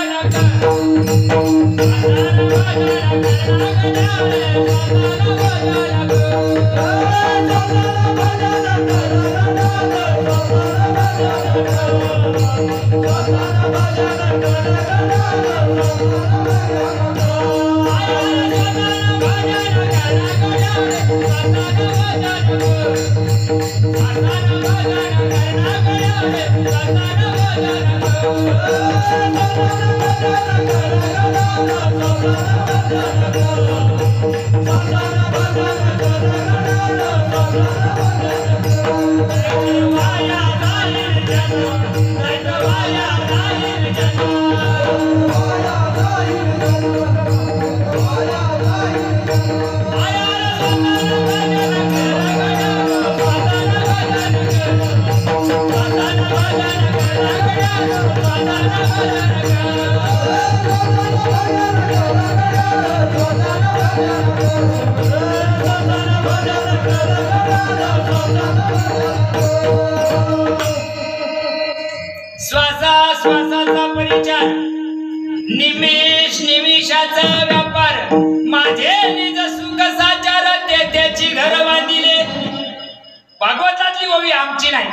श्वासाचा परिचार, निमेष निमिषाचा व्यापार, माझे निज सुख साचार, ते त्याची घर बांधिले. भागवतातली ओवी आमची नाही.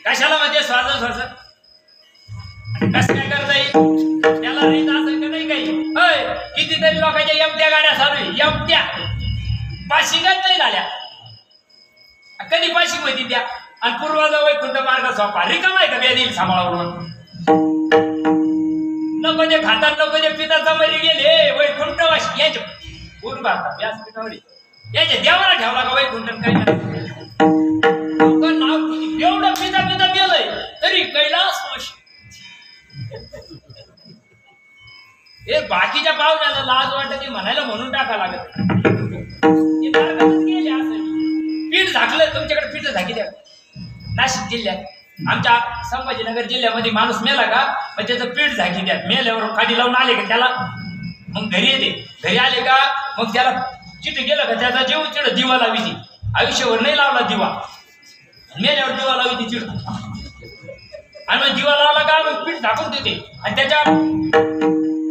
कशाला म्हणजे श्वास कसं काय करता येईल त्याला? नाही असं का नाही काही? कितीतरी लोकांच्या एमट्या गाड्या चालू आहे, एमट्या पाशिंगात नाही झाल्या. कधी पाशिंग होती त्या? आणि पूर्वाचा वैकुंठ मार्ग सोपा रिकाम आहे का? बेदील सांभाळून नको ते खातात, नको ते पिताचा मरी गेले वैकुंठ वाशी याच्या पूर्ण भारतात व्यासपीठावर याच्या देवाला ठेवला का वैकुंठ? काही नाव एवढं पिता पिता गेलंय तरी कैलास वाशी. हे बाकीच्या पाहुण्याला लाज वाटत म्हणायला म्हणून टाका लागत. गेले असं पीठ झाकलं. तुमच्याकडे पीठ झाकी द्या. नाशिक जिल्ह्यात आमच्या संभाजीनगर जिल्ह्यामध्ये माणूस मेला का मग त्याचं पीठ झाकी द्या. मेल्यावर काडी लावून आले का त्याला मग घरी येते. घरी आले का मग त्याला चिठ्ठी गेलं का त्याचा जीव चिड दिवा लावी ती. आयुष्यावर नाही लावला दिवा, मेल्यावर दिवा लावी ती चिड. आणि मग दिवा लावला का मग पीठ झाकून देते आणि त्याच्या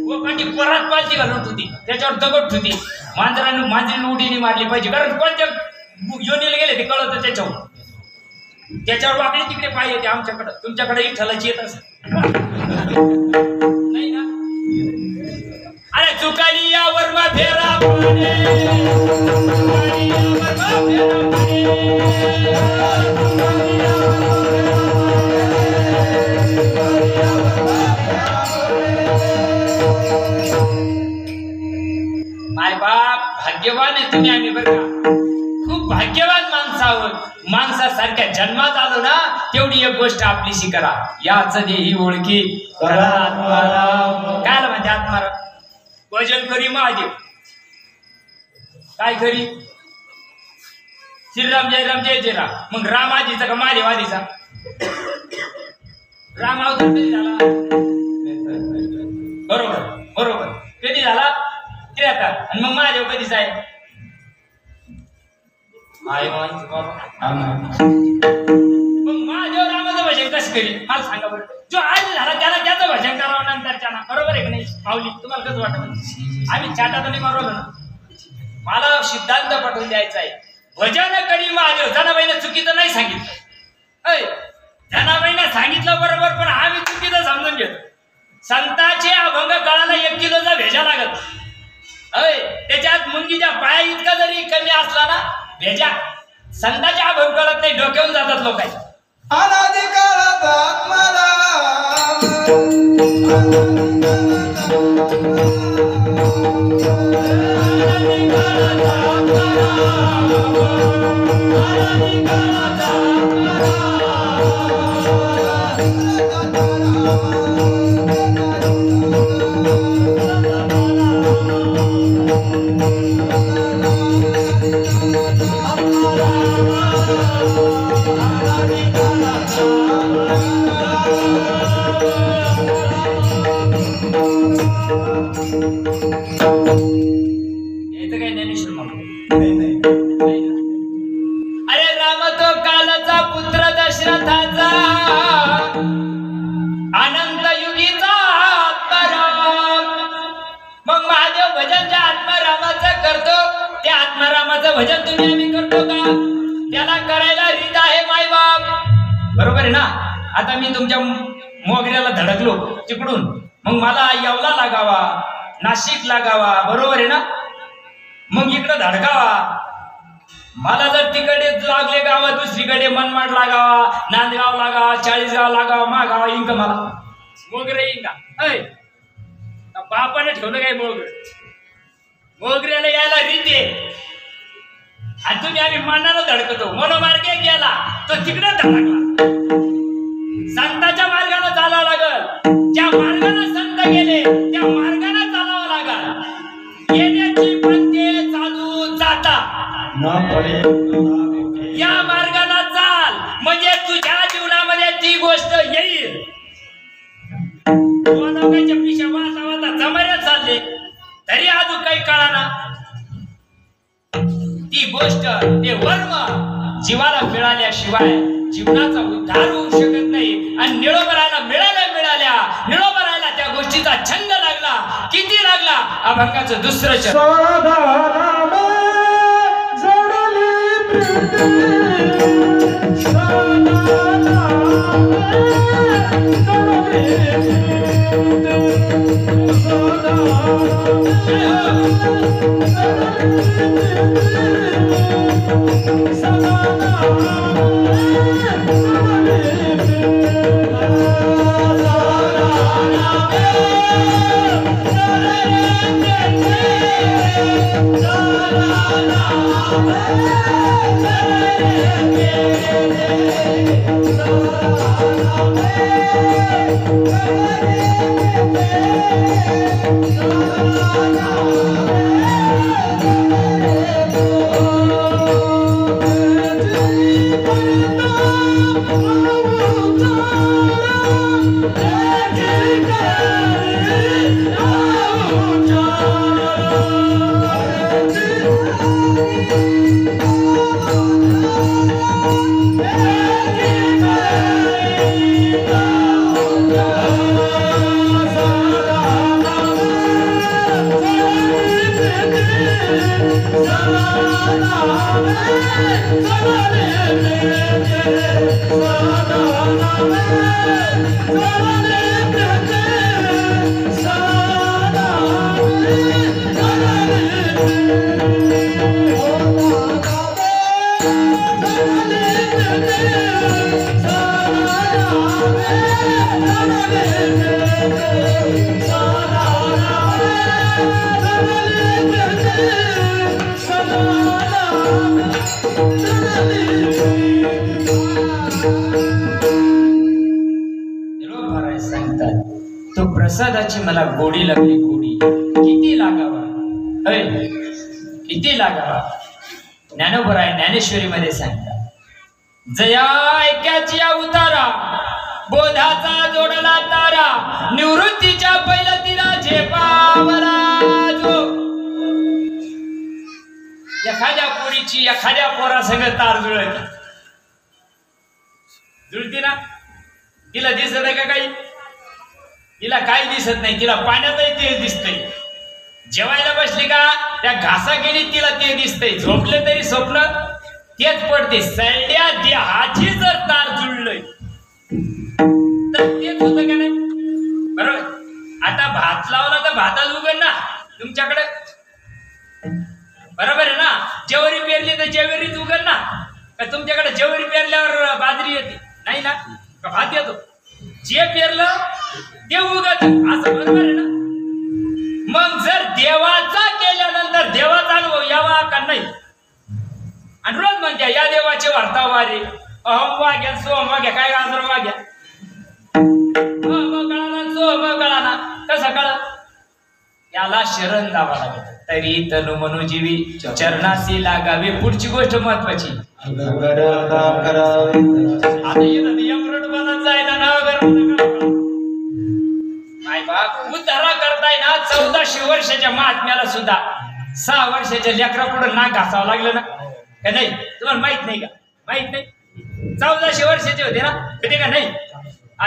व पाठी परात पालची घालून होती, त्याच्यावर दगड ठेवते. मांजरीने उडीने मारली पाहिजे, कारण कोणत्या योनीला गेले ते कळत त्याच्यावर. त्याच्यावर वाकडे तिकडे पाय येते आमच्याकडं. तुमच्याकडे इठलाची येत असं नाही ना. अरे चुकाली यावर फेरा माय बाप भाग्यवान आहे तुम्ही. आम्ही बरं का खूप भाग्यवान माणसावर. माणसासारख्या जन्मात आलो ना तेवढी एक गोष्ट आपलीशी करा, याच देही ओळखी करा आत्माराम. काय म्हणते आत्माराम? भजन करी महादेव. काय करी? श्रीराम जय राम जय जय राम. मग राम आधीचा का महादेव आधीचा? राम अवतार कधी झाला? बरोबर बरोबर. कधी झाला? त्रेता. आणि मग महादेव कधीच आहे? मग महादेव रामाचं भजन कसं करी मला सांगा बरं. जो आज झाला त्याला त्याचं भजन करावं नंतरच्या ना. बरोबर आहे का नाही माऊली? तुम्हाला कसं वाटत? आम्ही चाटा तर नाही मारवलं ना. मला सिद्धांत पटवून द्यायचा आहे. भजन करी महादेव. जनाबाईने चुकीचं नाही सांगितलं. जनाबाईने सांगितलं बरोबर, पण आम्ही चुकीचं समजून घेतो. संतांचे अभंग कळायला 1 किलोचा भेजा लागत. त्याच्यात मुंगीच्या पाया इतका जरी कमी असला ना भेजा, संतांचे अभंग कळत नाही, डोक्यावून जातात लोक. अनादि काळात अरे राम तो कालाचा पुत्र दशरथाचा, अनंत युगीचा आत्माराम. मग महादेव भजन ज्या आत्मारामाचं करतो त्या आत्मारामाचं भजन तुम्ही आम्ही करतो का? त्याला करायला रीत आहे मायबाप. बरोबर आहे ना. आता मी तुमच्या मोगऱ्याला धडकलो तिकडून, मग मला येवला लागावा, नाशिक लागावा. बरोबर आहे ना. मग इकडं धडकावा. मला जर तिकडे लागले गाव दुसरीकडे मनमाड लागावा, नांदगाव लागावा, चाळीसगाव लागावा, मागावा इंक मला मोगरे इंका. बापाने ठेवलं काय मोगर? मोगऱ्याला यायला रीती आहे. आणि तुम्ही आम्ही मनाला धडकतो. मनोमार्गे गेला तो तिकडे धडकला. संतांच्या मार्गाने चालावं लागल. ज्या मार्गाने संत गेले त्या मार्गाने चालावं लागल. येण्याची पंथे चालू जाता या मार्गाने चाल, म्हणजे तुझ्या जीवनामध्ये ती गोष्ट येईल. लोकांच्या पिशा वाचा वाचा जमाऱ्यात चालले तरी अजून काही कळाना. ती गोष्ट ते वर्म जीवाला मिळाल्याशिवाय जीवनाचा उद्धार होऊ शकत नाही. आणि निळोबराला मिळाल्या निळोबराला त्या गोष्टीचा छंद लागला. किती लागला? अभंगाचं दुसरं चरण. Oh तो प्रसादाची मला गोडी लागली गोडी किती लागावा किती लागावा ज्ञानोबराय ज्ञानेश्वरी मध्ये सांगतात जया ऐक्याची उतारा बोधाचा जोडला तारा निवृत्तीच्या पैलतीला झेपावला जो एखाद्या पोरीची एखाद्या पोरासंग तार जुळती ना तिला दिसत आहे का काही तिला काही दिसत नाही तिला पाण्यातही तेच दिसतंय जेवायला बसली का त्या घासा गेली तिला ते दिसतंय झोपले तरी स्वप्न तेच पडते सैड्या देहाची जर तार जुळलंय तर तेच होतं का नाही बरोबर आता भात लावला तर भातात उगल ना तुमच्याकडे बरोबर आहे ना जेवरी पेरली तर जेवरीच उगल ना का तुमच्याकडे जेवरी पेरल्यावर बाजरी येते नाही ना का भात येतो जे पेरलं ते उगत असं बरोबर आहे ना मग जर देवाचा केल्यानंतर देवाचा अनुभव यावा का नाही आणि रोज म्हणते या देवाचे वार्ता वारे अहम वाग्या सोहम वाग्या काय गाजर वाग्या कळाला सोहम कळाला कसं कळ याला शरण जावा लागेल तरी तनु मनोजीवी चरणाशी लागावे पुढची गोष्ट महत्वाची आता येतं यमरट बनत जायला ना माय बाप उद्धारा करताय ना 1400 वर्षाच्या महात्म्याला सुद्धा 6 वर्षाच्या लेकरा पुढे नाक घासावं लागलं ना का नाही तुम्हाला माहित नाही का माहित नाही 1400 वर्षाचे होते ना कधी का नाही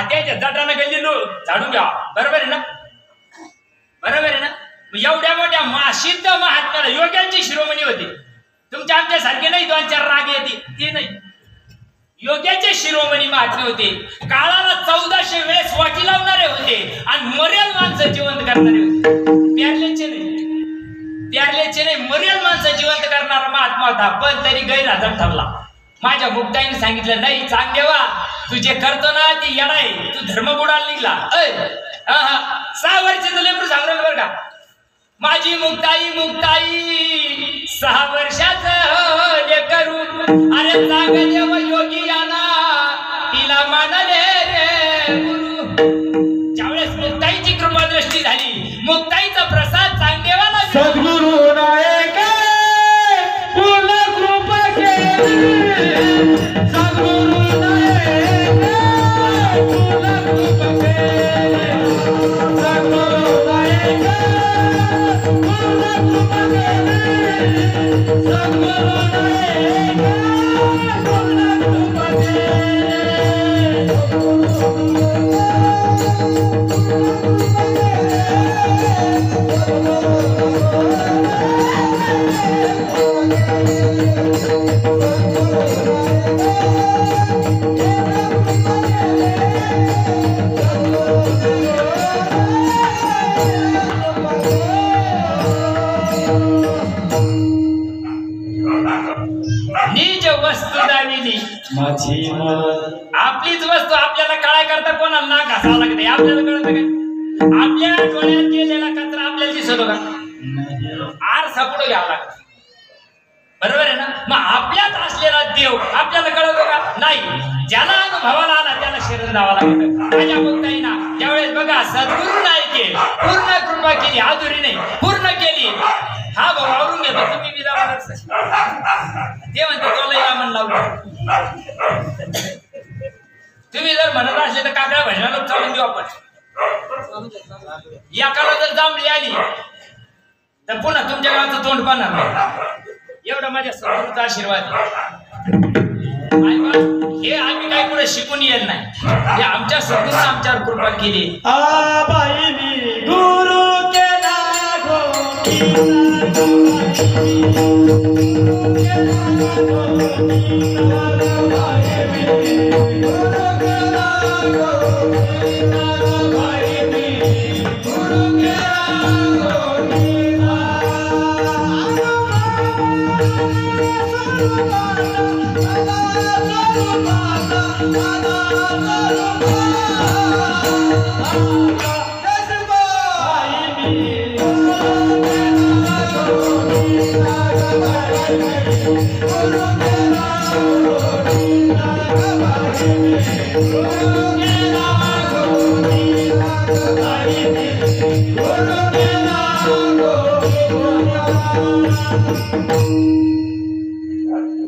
त्याच्या जटानं गल्ली झाडून घ्या बरोबर आहे ना बरोबर आहे ना एवढ्या मोठ्या सिद्ध महात्म्याला योग्यांची शिरोमणी होते तुमच्या आमच्यासारखे नाही 2-4 राग येते ते नाही योग्याचे शिरोमणी महात्मे होते काळाला 1400 वेळेस वाटी लावणारे होते आणि मरेल माणसं जिवंत करणारे होते प्यारलेचे नाही मरेल माणसं जिवंत करणारा महात्मा होता पण तरी गैरहजर ठरला माझ्या मुक्ताईने सांगितलं नाही चांग देवा तू जे करतो ना ते येणार आहे तू धर्म बुडाला निघला 6 वर्षाचं लेकरू सांगलं बरं का माझी मुक्ताई 6 वर्षाचं लेकरू अरे चांग देव योगी आला तिला मानले रे गुरु ज्यावेळेस मुक्ताईची कृपा दृष्टी झाली मुक्ताईचा प्रसाद चांग देवाला सद्गुरु नायक पूर्ण कृपा केली सद्गुरु नायक पूर्ण कृपा केली सद्गुरु नायक पूर्ण कृपा केली सद्गुरु नायक पूर्ण कृपा केली निज वस्तू दाविली माझी आपलीच वस्तू आपल्याला काय करता कोणाला ना घासावं लागते आपल्याला कळत काय आपल्या डोळ्यात गेलेला कचरा आपल्याला दिसतो का आरसा पुढे घ्यावा लागतो बरोबर आहे ना मग आपल्यात असलेला देव आपल्याला कळतो का नाही ज्याला अनुभवाला आला त्याला शरण जावं लागतं माझ्या मुक्ताई ना त्यावेळेस बघा सद्गुरू नाही केली पूर्ण कृपा केली अधुरी नाही पूर्ण केली हा भाऊ आवरून घेतो तुम्ही विधान ते म्हणते तुला म्हण लावलं तुम्ही जर म्हणत असले तर काकड्या भजनाला चालून देऊ आपण एकाला जर जांभळी आली तर पुन्हा तुमच्या गावाचं तोंड पाहणार नाही एवढा माझ्या सद्गुरूचा आशीर्वाद हे आम्ही काही पुढे शिकून येत नाही हे आमच्या सद्गुरूने आमच्यावर कृपा केली गुरु केला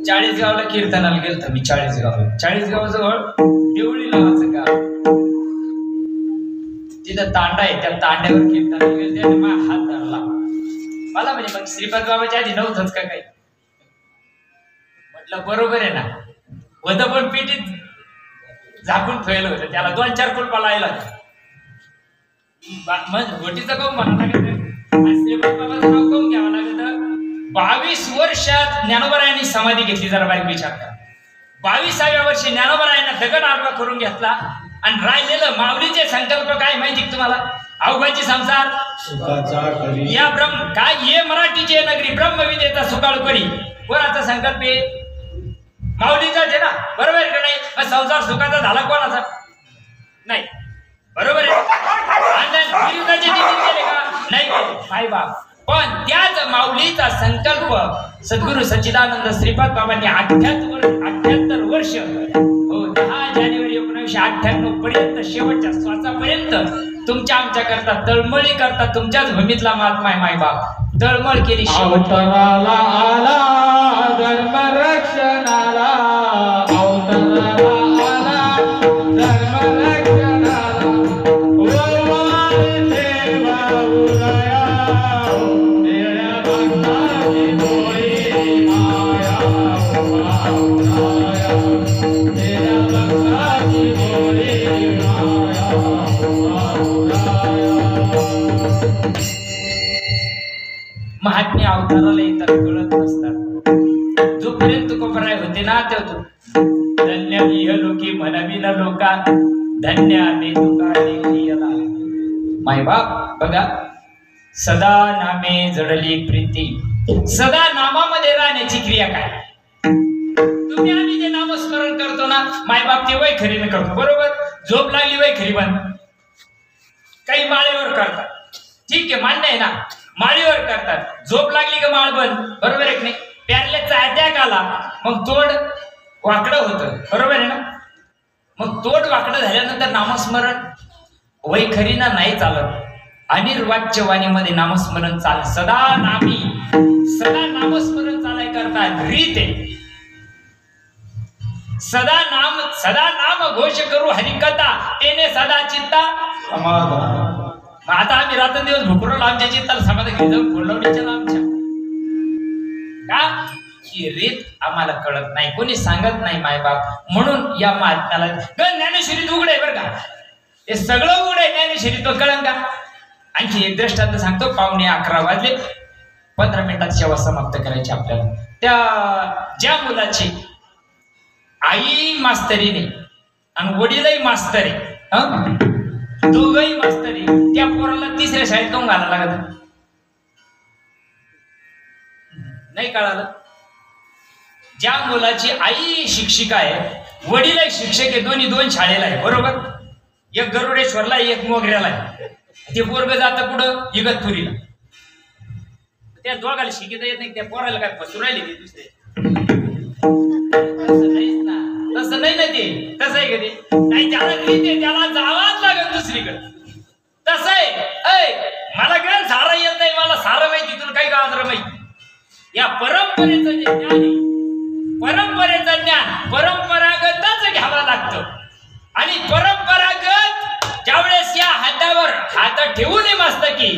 चाळीसगावला कीर्तनाला गेलतो मी. चाळीसगाव जवळ देवळी नावाचं गाव, तिथं तांडा आहे. त्या तांड्यावर कीर्तनाला गेले आणि माझा हात धरला. मला म्हणजे मग श्रीपाद बाबाच्या आधी नव्हतंच का काही. म्हटलं बरोबर आहे ना, होतं पण पेटीत झाकून ठेवलं होतं. त्याला 2-4 कुलपा लायला मग घोटीचं काऊन म्हणावं लागत, श्रीपाद बाबाचं नाव काऊन घ्यावं लागत. 22 वर्षात ज्ञानोबरायांनी समाधी घेतली. जरा बारीक विचार करा. 22व्या वर्षी ज्ञानोबरायांना दगड आडवा करून घेतला आणि राहिलेलं माऊलीचे संकल्प काय माहिती तुम्हाला? अवघाची संसार या ब्रह्म काय ये मराठीची नगरी ब्रह्मविद्येचा सुकाळ करी. कोणाचा संकल्प आहे? माऊलीचा आहे ना, बरोबर आहे का नाही? मग संसार सुखाचा झाला कोणाचा? नाही, बरोबर आहे. विरुद्धाचे केले का? नाही केले. माय बाप. पण त्याच माऊलीचा संकल्प सद्गुरु सच्चिदानंद श्रीपाद बाबांनी 78 वर्ष, हो 10 जानेवारी 1998 पर्यंत, शेवटच्या श्वासापर्यंत तुमच्या आमच्या करता तळमळी करता तुमच्याच भूमीतला महात्मा माय बाप तळमळ केली. अवताराला आला धर्म रक्षणाला, अवताराला आला धर्म रक्षणाला, ओ देवा उदया तेऱ्या भक्ताची भोळी माया, तेऱ्या भक्ताची भोळी माया. महात्म्य अवताराला येतात कळत नसतात. जोपर्यंत तुकोबराय होते ना तेव्हा धन्य इह लोकी म्हणावी ना लोका, धन्य आले तुका देखीला. माय बाप बघा, सदा नामे जडली प्रीती. सदा नामामध्ये राहण्याची क्रिया काय? तुम्ही आम्ही जे नामस्मरण करतो ना मायबाप ते वैखरीने करतो, बरोबर. झोप लागली वैखरी बंद. काही माळेवर करतात, ठीक आहे, मान्य आहे ना, माळीवर करतात. झोप लागली का माळ बंद, बरोबर आहे की नाही? प्यारल्याचा अटॅक आला मग तोड वाकडं होतं, बरोबर आहे ना. मग तोड वाकडं झाल्यानंतर नामस्मरण वैखरीना नाही चालत. अनिर्वाच्यवाणीमध्ये नामस्मरण चाल. सदा नामस्मरण चालाय करतात रीत आहे. सदा नाम घोष करू हरिकथा, तेने सदा चित्ता समाधान. आता आम्ही रात्रंदिवस भुकरलो आमच्या चित्ताला समाधान घेऊन जाऊन फोडलावणीच्या आमच्या का ही रीत आम्हाला कळत नाही, कोणी सांगत नाही मायबाप. म्हणून या महात्म्याला ज्ञानेश्वरीत उघड आहे बरं का, हे सगळं उघड आहे ज्ञानेश्वरीत, कळंन का? आणखी एक दृष्टांत सांगतो. 11:15 वाजले, 15 मिनिटात सेवा समाप्त करायची आपल्याला. त्या ज्या मुलाची आई मास्तरीने आणि वडीलही मास्तर आहे, दोघही मास्तरी, त्या पोराला 3ऱ्या शाळेत काऊन घालायला लागत? नाही कळालं? ज्या मुलाची आई शिक्षिका आहे, वडीलही शिक्षक आहे, दोन्ही 2 शाळेला आहे, बरोबर. एक गरुडेश्वरला एक मोगऱ्याला आहे. ते पोरग जातं कुठं? इगतपुरीला. त्या दोघाला शिकिता येत नाही, त्या पोराला काय फसू राहिले ते दुसरे? तसं नाहीच ना, तसं नाही ना ते. तसं आहे कधी नाही, त्याला रीते त्याला जावाच लागेल दुसरीकडे. तसं आहे. मला काय सारं येत नाही, मला सारं माहिती, तुला काही गाजर माहिती. या परंपरेचं जे ज्ञान आहे, परंपरेचं ज्ञान परंपरागतच घ्यावं लागतं. आणि परंपरागत ज्यावेळेस या हातावर हात ठेवून मस्तकी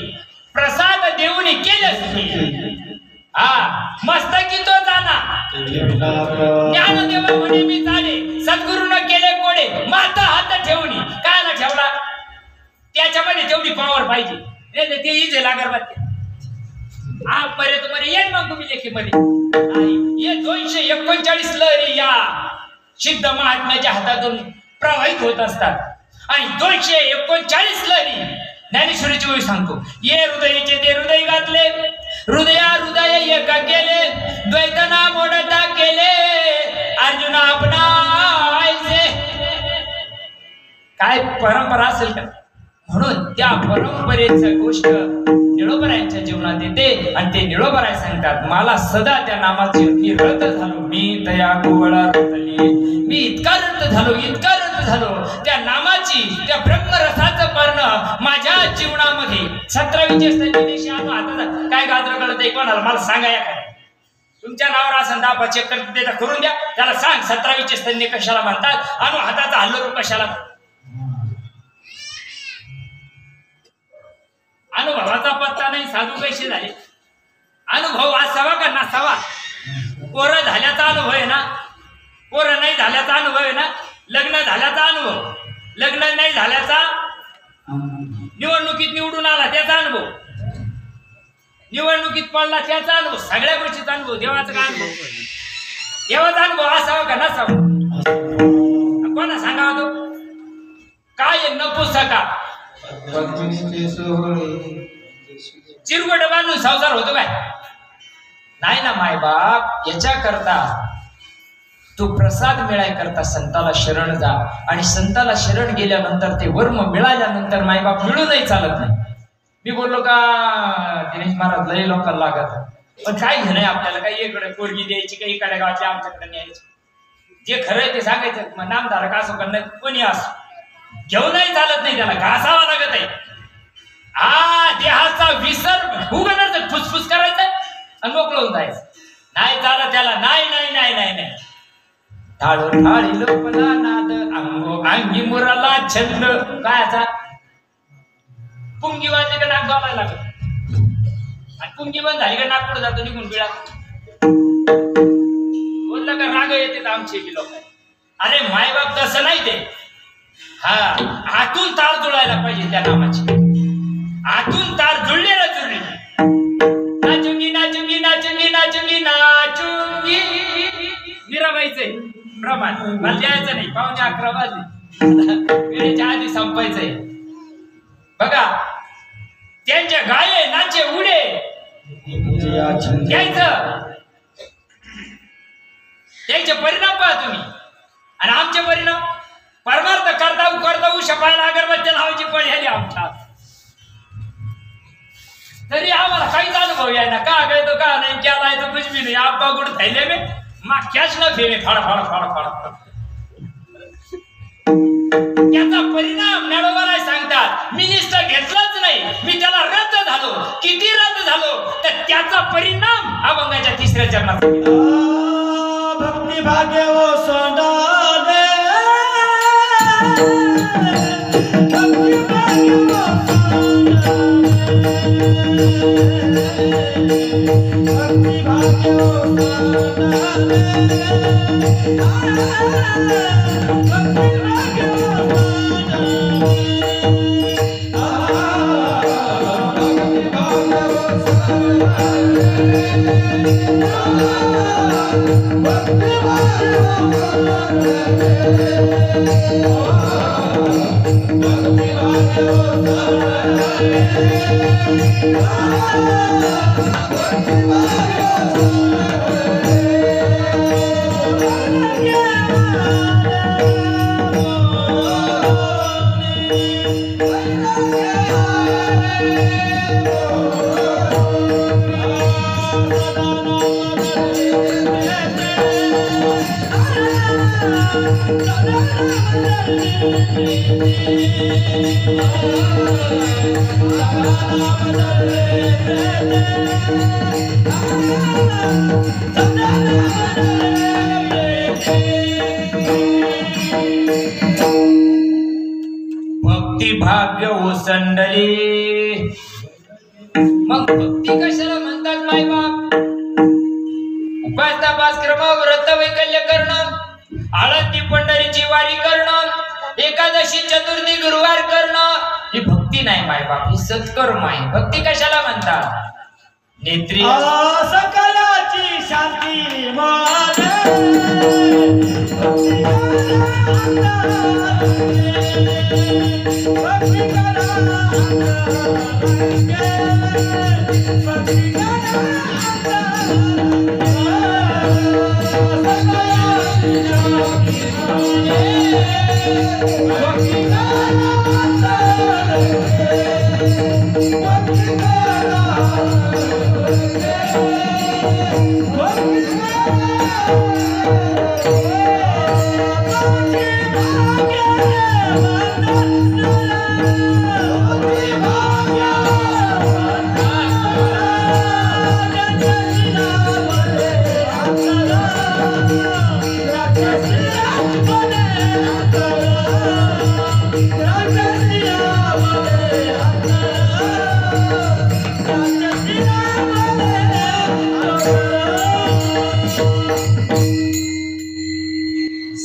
प्रसाद देऊन केले, मस्तकी तो जाना. ज्ञानदेव म्हणे मी चाले, सद्गुरूनं केले कोडे, माता हात ठेवणी. कायला ठेवला? त्याच्यामध्ये तेवढी पावर पाहिजे. ते इजे लागरबात आजपर्यंत मध्ये येईल मग तुम्ही लेखीमध्ये. 239 लहरी या सिद्ध महात्म्याच्या हातातून प्रवाहित होत असतात. आणि 239 लहरी ज्ञानेश्वरीची ओळी सांगतो. ये हृदयीचे ते हृदय घातले, हृदया हृदय एका केले, द्वैतना मोडता केले, अर्जुना आपणा काय परंपरा असेल का. म्हणून त्या परंपरेची गोष्ट निळोबरायांच्या जीवनात येते आणि ते निळोबराय सांगतात, मला सदा त्या नामाची मी रत झालो, मी तया गोवळा रतली, मी इतका रत झालो त्या नामाची, त्या ब्रह्मरसाचं पर्ण माझ्या जीवनामध्ये. 17वीचे दिवशी आलो हातात काय गाजर कळत आहे कोणाला मला सांगा. या काय तुमच्या नावावर असं 10 चेक करते करून द्या, त्याला सांग 17वीचे स्तन्य कशाला म्हणतात, अनु हाताचा हल्लो कशाला. अनुभवाचा पत्ता नाही, साधू पैसे झाले. अनुभव असावा का नसावा. पोरं झाल्याचा अनुभव आहे ना, पोरं नाही झाल्याचा अनुभव आहे ना, लग्न झाल्याचा अनुभव, लग्न नाही झाल्याचा, निवडणुकीत निवडून आला त्याचा अनुभव, निवडणुकीत पडला त्याचा अनुभव, सगळ्या गोष्टीचा अनुभव. देवाचा काय अनुभव, देवाचा अनुभव असावा का नसावा. कोणा सांगावा तो काय नपुसका चिरगोट बांधून संसार होतो काय नाही ना. मायबाप याच्या करता तो प्रसाद मिळाय करता संताला शरण जा, आणि संताला शरण गेल्यानंतर ते वर्म मिळाल्यानंतर मायबाप मिळूनही चालत नाही. मी बोललो का दिनेश महाराज लय लोकांना लागत, पण काय घेणं आपल्याला, काही इकडे पोरगी द्यायची, काही इकडे गावातल्या आमच्याकडे न्यायची. जे खरंय ते सांगायचं, नामधारक असो का नाही कोणी असो, घेऊनही चालत नाही, त्याला घासावा लागत आहे. देहाचा विसर उगवणार, फुसफुस करायचं आणि मोकळून जायचं. नाही चालत त्याला, नाही नाही नाही नाही नाही. टाळो टाळी लोपला नाद, अंगो अंगी मुराला छंद. कायचा पुंगी वाजली का नाक जायला लागत, आणि पुंगी बंद झाली का नाक पुढे जातो निघून पिळा. बोललं का राग येते आमचे की लोक. अरे मायबाप तसं नाही ते. आतून तार जुळायला पाहिजे त्या नामाची, आतून तार जुळली ना जुळली. नाचुंगी नाचुंगी नाचुंगी नाचुंगी नाचुंगी निराबाईचंय प्रमाण मला द्यायचं नाही. 11:15 वाजले, वेळेच्या आधी संपायचंय. बघा त्यांच्या गाये नाचे उडे घ्यायचं, त्यांचे परिणाम पहा तुम्ही. आणि आमचे परिणाम परमार्थ करता शपायला अगरबत्त्या लावायची पळी आली आमच्या. तरी आम्हाला काहीच अनुभव यायला, का काय तो का नाही केला तो कुछ भी नाही. आप्पा गुड थैले में मा कॅच न फेमे फाड फाड फाड फाड. त्याचा परिणाम नळोबराय सांगतात, मी निष्ठा घेतलाच नाही, मी त्याला रद्द झालो. किती रद्द झालो तर त्याचा परिणाम अभंगाच्या 3ऱ्या चरणात. भक्ती भाग्य वो सोंडाले, भक्ती भाग्य वो भक्ती भाग्य वो भक्ती भाग्य ओसंडले. मग भक्ती कशाला म्हणतात मायबाप? उपास तपास क्रम व्रत वैकल्य करणं, आळंदी पंढरीची वारी करणं, एकादशी चतुर्थी गुरुवार करणं ही भक्ती नाही मायबाप, ही सत्कर्म आहे. भक्ती कशाला म्हणतात? नेत्री सकलाची शांती माने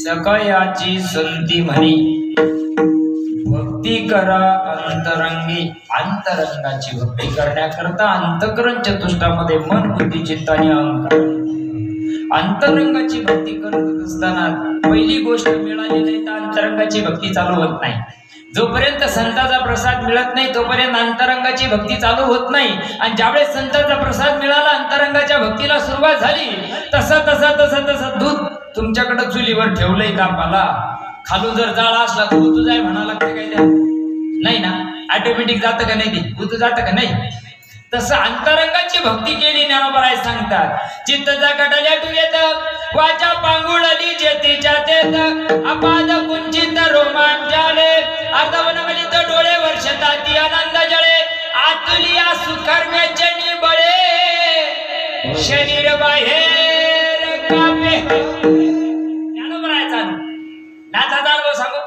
सकयाची संती म्हणी भक्ती करा अंतरंगी. अंतरंगाची भक्ती करण्याकरता अंतकरण चतुष्टामध्ये मन, बुद्धी, चित्त आणि अहंकार. अंतरंगाची भक्ती करत असताना पहिली गोष्ट मिळाली नाही तर अंतरंगाची भक्ती चालू होत नाही. जोपर्यंत संतांचा प्रसाद मिळत नाही तोपर्यंत अंतरंगाची भक्ती चालू होत नाही. आणि ज्यावेळेस संतांचा प्रसाद मिळाला, अंतरंगाच्या भक्तीला सुरुवात झाली, तसं तसं तसं तसं दूध तुमच्याकडे चुलीवर ठेवलंय तापाला, खालून जर जाळा असला तर उतू जाय म्हणा लागतं काय त्या? नाही ना, ऑटोमॅटिक जातं का नाही, ते उतू जातं का नाही? तसं अंतरंगाची भक्ती केली ज्ञानोबराय सांगतात. चित्तचा कटाल्या तू येत, वाचा पांगुळली जेतीच्या तेत, अपाद कुंचित रोमांचाले, अर्धवनवलित डोळे वर्षताती आनंद जळे, आतुलिया सुकर्म्याचे निबळे, शरीर बाहेर कापे. ज्ञानोबरायचा नाथाचा अनुभव सांगू.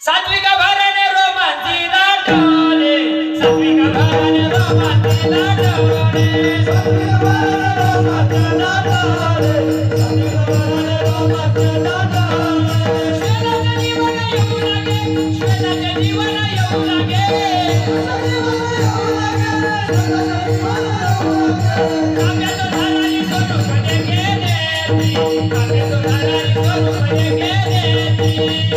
सात्विक भरणे रोमांची दाटवणे, सात्विक भरणे रोमांची दाटवणे, सात्विक भरणे रोमांची दाटवणे, सात्विक भरणे रोमांची दाटवणे. श्वेताचे जीवन येऊ लागे, श्वेताचे जीवन येऊ लागे, श्वेताचे जीवन येऊ लागे, काव्यातून धाराई स्वरूपणे गेले, काव्यातून धाराई स्वरूपणे गेले.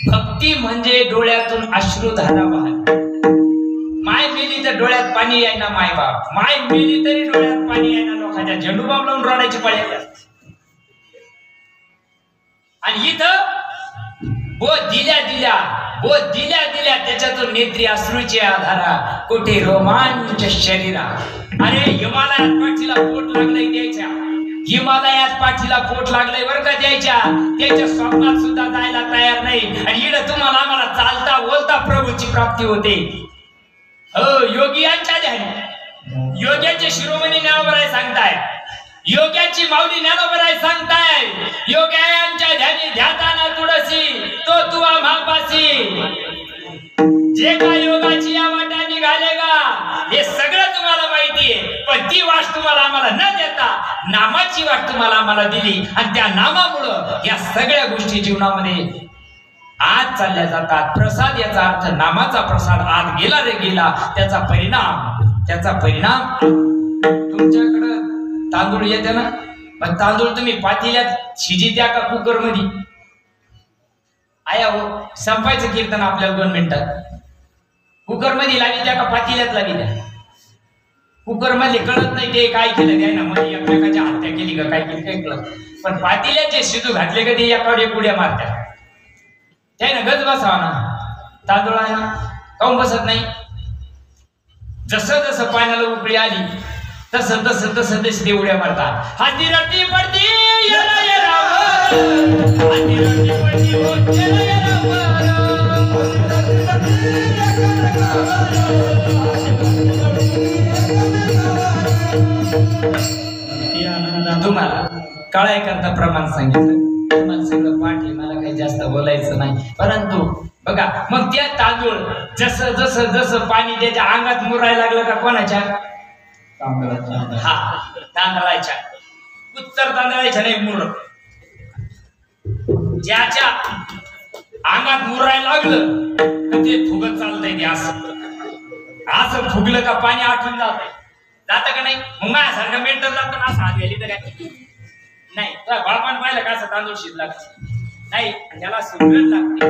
भक्ती म्हणजे डोळ्यातून अश्रुधारा वाहते. माय मेली तर डोळ्यात पाणी यायना, माय बाप माय मेली तरी डोळ्यात पाणी यायना. लोकांच्या झेंडू बाब लावून रडायची पाळी आली. आणि इथं बो दिल्या त्याच्यातून नेत्री अश्रूची आधारा, कुठे रोमांच शरीरा. अरे हिमालयात पाठीला पोट लागलंय द्यायच्या, हिमालयात पाठीला पोट लागलंय बरं का द्यायच्या, त्याच्या स्वप्नात सुद्धा जायला तयार नाही. आणि इकडे तुम्हाला आम्हाला चालता बोलता प्रभूची प्राप्ती होते. योगियांच्या ध्यानी, योग्याचे शिरोमणी ज्ञानोबराय सांगताय, योग्याची माऊली ज्ञानोबराय सांगताय, योग्यांच्या ध्यानी ध्याताना तुळसी तो तू आम्हापासी. जे काय योगाची या वाटा निघालेगा, हे सगळं तुम्हाला माहितीये. पण ती वाट तुम्हाला आम्हाला न देता नामाची वाट तुम्हाला आम्हाला दिली. आणि त्या नामामुळं या सगळ्या गोष्टी जीवनामध्ये आज चालल्या जातात. प्रसाद याचा अर्थ नामाचा प्रसाद आज गेला रे गेला, त्याचा परिणाम तुमच्याकडं तांदूळ येते ना, पण तांदूळ तुम्ही पातेल्यात शिजित्या का कुकर मध्ये? आया हो, संपायचं कीर्तन आपल्याला 2 मिनिटात. कुकर मध्ये लावी त्या का पातेल्यात लावी द्या? कुकर मध्ये कळत नाही ते काय केलं काय ना, मध्ये एकमेकाची हत्या केली का काय केली काय कळत. पण पातेल्याचे शिजू घातले का ते एकावर एक उड्या मारतात. त्याने गज बसावा ना, तांदूळ आहे ना, काऊन बसत नाही? जसं जसं पाण्याला उकळी आली तसं तसं तसं तसं ते उड्या मारतात. हाती रट्टी पडती येला येला वर, हाती रट्टी पडती हो येला येला वर, तुम्हाला कळायकरता प्रमाण सांगितलं. तुम्हाला सगळं पाठ आहे, मला काही जास्त बोलायचं नाही. परंतु बघा, मग त्या तांदूळ जसं जसं जसं पाणी त्याच्या अंगात मुरायला लागलं का, कोणाच्या? तांदळाच्या. उत्तर तांदळाच्या नाही, मूळ ज्याच्या अंगात मुरायला लागलं तर ते फुगत चालतंय ते असं फुगलं का पाणी आटून जात का नाही? मग माझ्यासारखं मेंटल जातं ना, असं हात गेली तर काय नाही. बाळपान पाहिलं का असं तांदूळ शिजला नाही, त्याला सुगरण लागते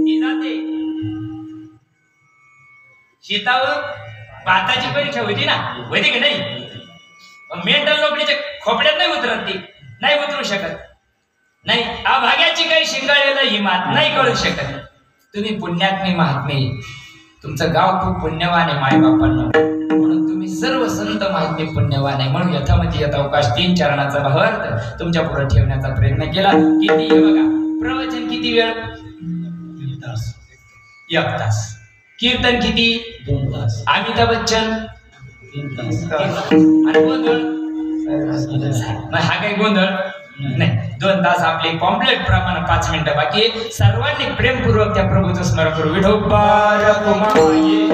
ती जाते. शेतावर भाताची परीक्षा होती ना, होती की नाही? मेंटल लोकरीच्या खोपड्यात नाही उतरत ती, नाही उतरू शकत नाही. अभाग्याची काही शिंगाळलेलं हिमात नाही कळू शकत. तुम्ही पुण्यात्मी महात्मे, तुमचं गाव खूप पुण्यवान आहे मायबापांना, म्हणून तुम्ही सर्व संत महात्मे पुण्यवान आहे. म्हणून यथामती यथावकाश 3 चरणाचा भावार्थ तुमच्या पुढे ठेवण्याचा प्रयत्न केला. किती हे बघा, प्रवचन किती वेळ? 1 तास. कीर्तन किती? 2 तास. अमिताभ बच्चन 3 तास. आणि गोंधळ हा काही गोंधळ नाही. 2 तास आपले कॉम्प्लेट प्रमाण 5 मिनिटं बाकी आहे. सर्वांनी प्रेमपूर्वक त्या प्रभूचं स्मरण करू. विठोबा रखुमाई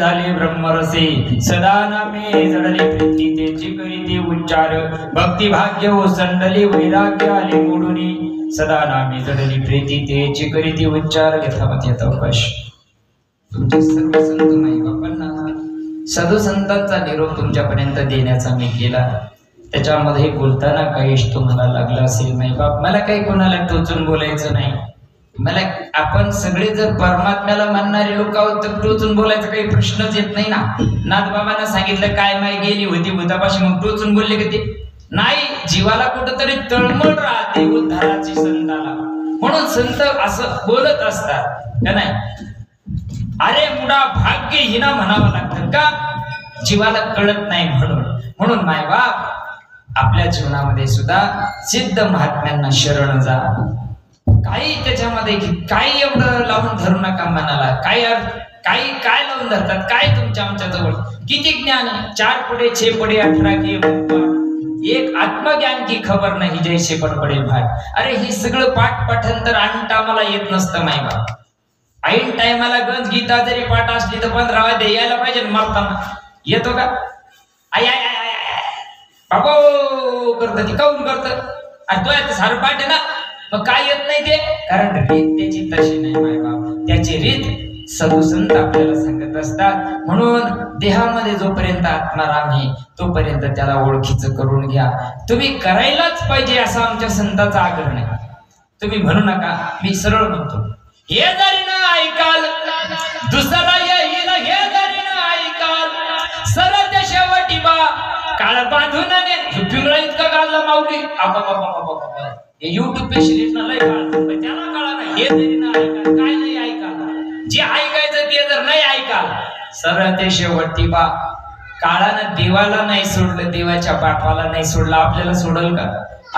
झाले ब्रह्मरसे सदा नामे जडले प्रीती तेची करीती उच्चार भक्ती भाग्य ओसंडले वैराग्य आले मोडुनी सदा नामे जडली प्रीती तेची करीती उच्चार यथावत यथावकाश. तुमचे सर्व संत माई बापांना साधू संतांचा निरोप तुमच्यापर्यंत देण्याचा मी केला. त्याच्यामध्ये बोलताना काहीच तुम्हाला लागला असेल माई बाप, मला काही कोणाला टोचून बोलायचं नाही. मला आपण सगळे जर परमात्म्याला मानणारे लोक आहोत तर टोचून बोलायचा काही प्रश्नच येत नाही ना. नाथबाबांना सांगितलं काय माय गेली होती भूतापाशी, मग टोचून बोलले का ते नाही. जीवाला कुठंतरी तळमळ राहते उद्धाराची संताला, म्हणून संत असं बोलत असतात का नाही. अरे मुडा भाग्य हिना म्हणावं लागतं का, जीवाला कळत नाही म्हणून माय बाप आपल्या जीवनामध्ये सुद्धा सिद्ध महात्म्यांना शरण जा. काही त्याच्यामध्ये काही एवढं लावून धरू नका मनाला. काही काय लावून धरतात, काय तुमच्या आमच्या जवळ किती ज्ञान आहे. 4 पुढे 6 पुढे 18 के एक आत्मज्ञान की खबर नाही जैसे पडपडे भाट. अरे हे सगळं पाठ पाठांतर आणता मला येत नसतं माय बाप. ऐन टायमाला गंज गीता जरी पाठ असली तर 15 वाजता यायला पाहिजे. मारताना येतो का आय आय आय आय बाबो करत ती काऊन करत. अरे तो सारं पाठ आहे ना, मग काय येत नाही ते? कारण रीत त्याची तशी नाही मायबाप. त्याची रीत साधुसंत आपल्याला सांगत असतात. म्हणून देहामध्ये जोपर्यंत आत्माराम आहे तोपर्यंत त्याला ओळखीचं करून घ्या. तुम्ही करायलाच पाहिजे असा आमच्या संतांचा आग्रह नाही. तुम्ही म्हणू नका, मी सरळ म्हणतो, हे जरी न ऐकाल दुसरा येईल, हे जरी न ऐकाल सरळ त्या शेवटी बा काळ बांधून पिंगळा इतका गाजला माऊली. हे युट्यूब पेशलिस्ट ना लय काळ, पण त्याला काळा नाही. हे जरी न ऐकाल, काय नाही ऐकाल, जे ऐकायचं ते जर नाही ऐकाल सरळ ते शेवटी बा. काळानं देवाला नाही सोडलं, देवाच्या बापाला नाही सोडलं, आपल्याला सोडल का?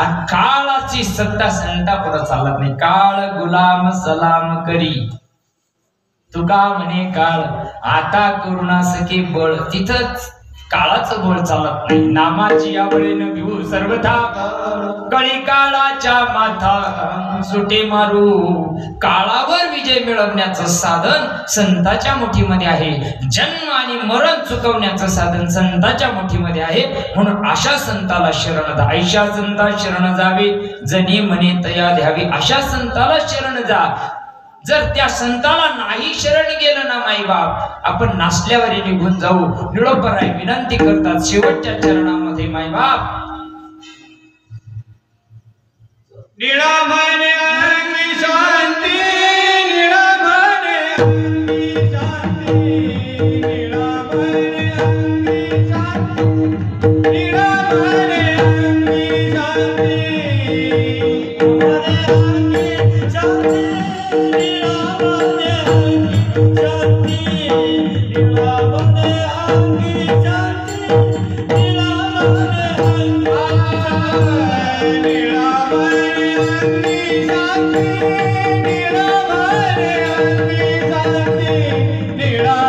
आणि काळाची सत्ता संता पुढे चालत नाही. काळ गुलाम सलाम करी, तुका म्हणे काळ आता करुणा सखे बळ. तिथंच काळाचं बळ चालत नाही. नामाची आवडीनं घेऊ सर्वथा, कळी काळाच्या माथा सुटे मारू. काळावर विजय मिळवण्याचं साधन संताच्या मुठीमध्ये आहे. जन्म आणि मरण चुकवण्याचं साधन संताच्या मुठीमध्ये आहे. म्हणून अशा संताला शरण जा. ऐशा संता शरण जावे, जनी म्हणे तया द्यावी. अशा संताला शरण जा. जर त्या संताला नाही शरण गेलं ना माईबाप, आपण नासल्यावर निघून जाऊ. निळोपराय विनंती करतात शेवटच्या चरणामध्ये, माईबाप निळा म्हणे अंगी शांती, निळा म्हणे अंगी शांती, निळा म्हणे अंगी शांती, निळा म्हणे अंगी शांती, अंगी शांती, निळा म्हणे अंगी शांती, निळा म्हणे अंगी शांती, निळा म्हणे अंगी, निळा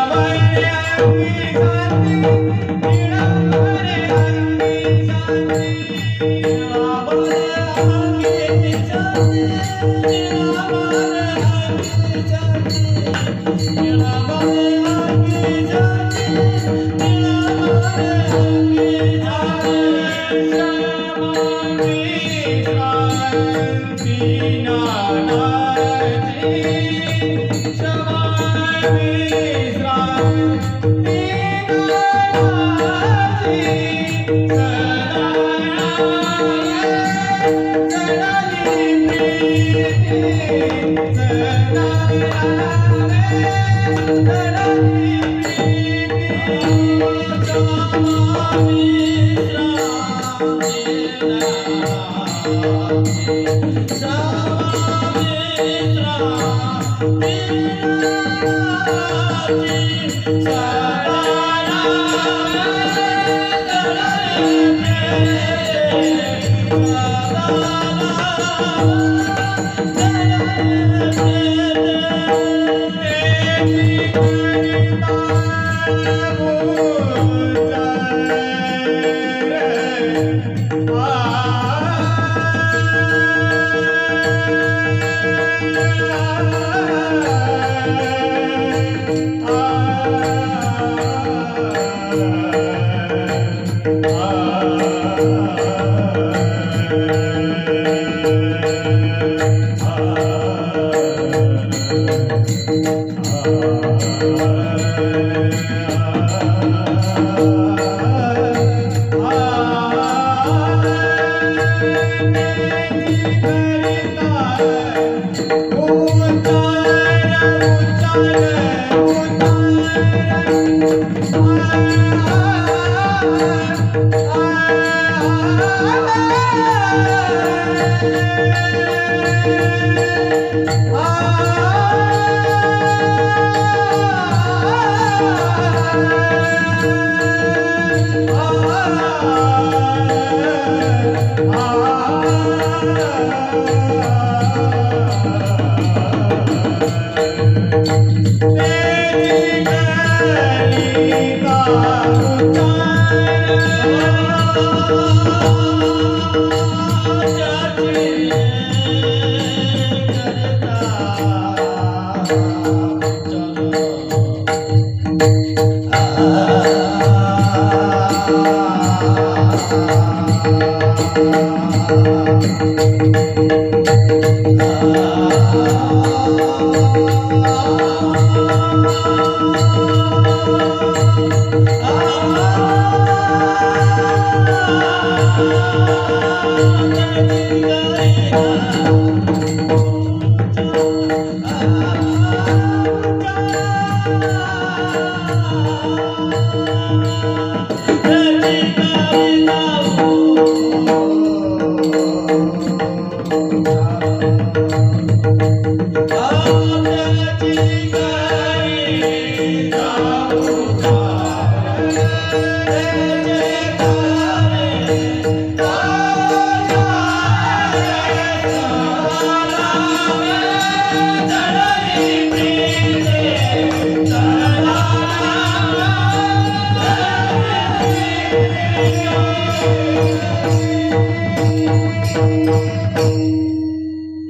Thank you.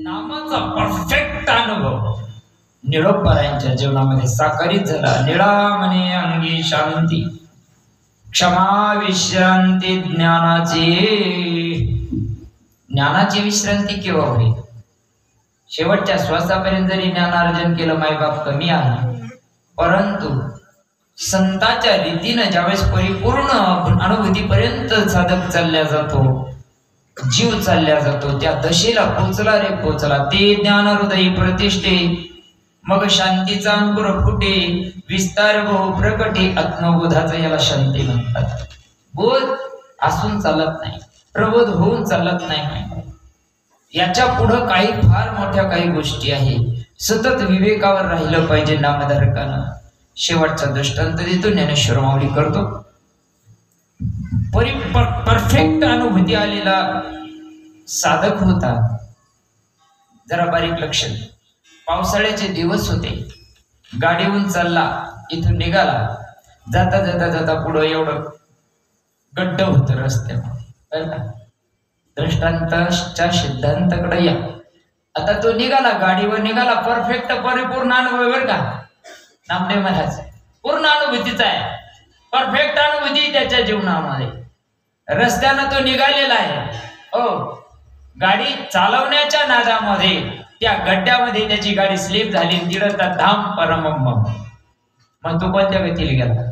नामाचा परफेक्ट अनुभव निळोबारायांच्या जीवनामध्ये साकारित झाला. निळा म्हणे अंगी शांती, क्षमा विश्रांती ज्ञानाची. ज्ञानाची विश्रांती केव्हा होईल? शेवटच्या श्वासापर्यंत जरी ज्ञानार्जन केलं मायबाप कमी आहे, परंतु संतांच्या रीतीनं ज्यावेळेस परिपूर्ण अनुभूतीपर्यंत साधक चालल्या जातो, जीव चालल्या जातो, त्या दशेला पोचला रे पोचला. ते ज्ञान हृदयी प्रतिष्ठे, मग शांतीचा अंकुर फुटे, विस्तार बहु प्रकटे. आत्मबोधाचा याला शांती म्हणतात. बोध असून चालत नाही, प्रबोध होऊन चालत नाही. याच्या पुढं काही फार मोठ्या काही गोष्टी आहे. सतत विवेकावर राहिलं पाहिजे नामधारकानं. शेवटचा दृष्टांत देतो, ज्ञानेश्वर माऊली करतो. परफेक्ट अनुभूती आलेला साधक होता. जरा बारीक लक्ष. पावसाळ्याचे दिवस होते, गाडीहून चालला, इथून निघाला. जाता जाता जाता पुढं एवढं गड्ड होतं रस्त्यामध्ये, बरं का? दृष्टांताच्या सिद्धांताकडे या. आता तो निघाला, गाडीवर निघाला, परफेक्ट परिपूर्ण अनुभव, बरं का? नामदेव महाराज पूर्ण अनुभूतीचा आहे, परफेक्ट अनुभूती त्याच्या जीवनामध्ये. रस्त्यानं तो निघालेला आहे. हो, गाडी चालवण्याच्या नादामध्ये त्या गड्ड्यामध्ये त्याची गाडी स्लिप झाली, तिडता धाम परमम. मग तो कोणत्या गतीला गेला?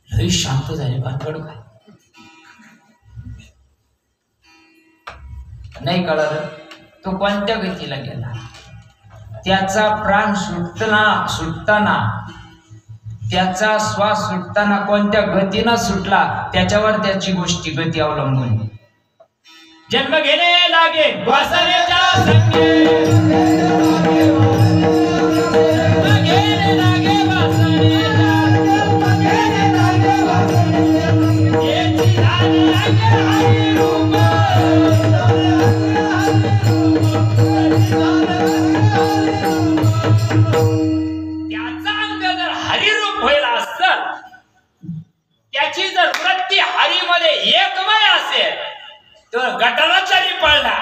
लई शांत झाले. भानगड काय नाही कळालं. तो कोणत्या गतीला गेला? त्याचा प्राण सुटताना, त्याचा श्वास सुटताना कोणत्या गतीनं सुटला त्याच्यावर त्याची गोष्टी गती अवलंबून. जन्म घेणे लागे वासनेच्या संगे, त्याची जर वृत्ती हरीमध्ये एकमय असेल तर गटाराचा पळला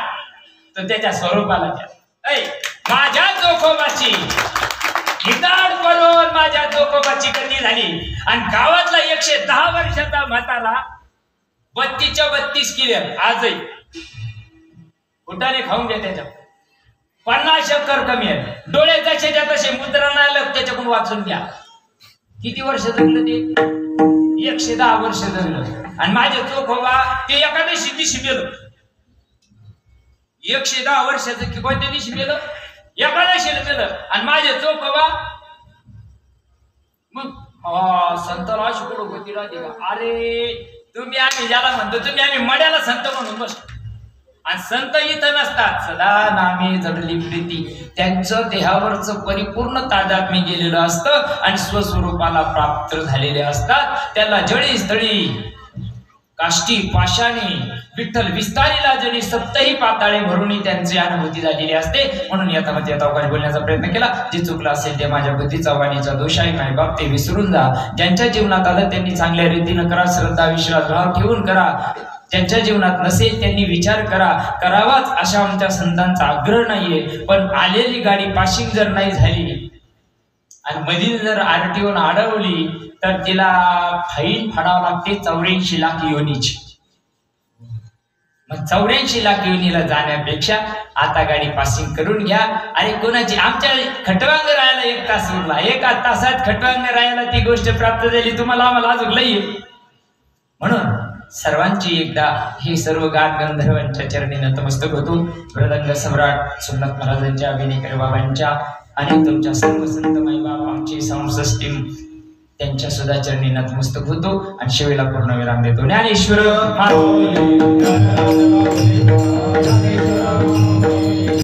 तर त्याच्या स्वरूपाला माझ्या जोखोबाची हिताड करून माझ्या जोखोबाची गती झाली. आणि गावातला 110 वर्षाचा म्हातारा 32च्या 32 क्लिअर आजही उठाने खाऊन घ्या. त्याच्या 50 एकर कमी आहे. डोळे जसे तसे मुद्रा नाही लग त्याच्याकडून वाचून घ्या. किती वर्ष जगलं ते? 110 वर्ष जगलं. आणि माझे चोखोबा ते एकादशी दिवशी मेलं. 110 वर्षाचं की कोणत्या दिवशी मेलं? एकादशीला मेलं. आणि माझे चोखोबा मग संताला अशी कुठं होती राहते का? अरे तुम्ही आम्ही ज्याला म्हणतो, तुम्ही आम्ही मड्याला संत म्हणून बसतो. आणि संत इथं नसतात. सदा नामे जडली प्रीती. त्यांचं देहावरचं परिपूर्ण तादात्म्य गेलेलं असतं आणि स्वस्वरूपाला प्राप्त झालेले असतात. त्याला जळी स्थळी काष्टी पाशाने विठ्ठल विस्तारीला जणी सप्तही पाताळे भरूनही त्यांची अनुभूती झालेली असते. म्हणून यातामध्ये आता अवकाश बोलण्याचा प्रयत्न केला. जे चुकलं असेल ते माझ्या बुद्धीचा वाणीचा दोष आहे. माय बाप ते विसरून जा. ज्यांच्या जीवनात आलं त्यांनी चांगल्या रीतीनं करा, श्रद्धा विश्वास भाव ठेवून करा. ज्यांच्या जीवनात नसेल त्यांनी विचार करावाच अशा आमच्या संतांचा आग्रह नाहीये. पण आलेली गाडी पासिंग जर नाही झाली आणि मधील जर आरटीओनं अडवली तर तिला फाईन फाडावं लागते 84 लाख योनीची. मग 84 लाख योनीला जाण्यापेक्षा आता गाडी पासिंग करून घ्या. अरे कोणाची? आमच्या खटवांग राहायला 1 तास उरला. 1 तासात खटवांग राहायला ती गोष्ट प्राप्त झाली. तुम्हाला आम्हाला अजून लई. म्हणून सर्वांची एकदा हे सर्व गान गंधर्वांच्या चरणी नतमस्तक होतो. मृदंग सम्राट सोमनाथ महाराजांच्या, विनेकर बाबांच्या आणि तुमच्या सर्व संत माई बाबा आमचे संसष्टी त्यांच्या सुद्धा चरणी नतमस्तक होतो आणि शेवेला पूर्ण विराम देतो. ज्ञानेश्वर महाराज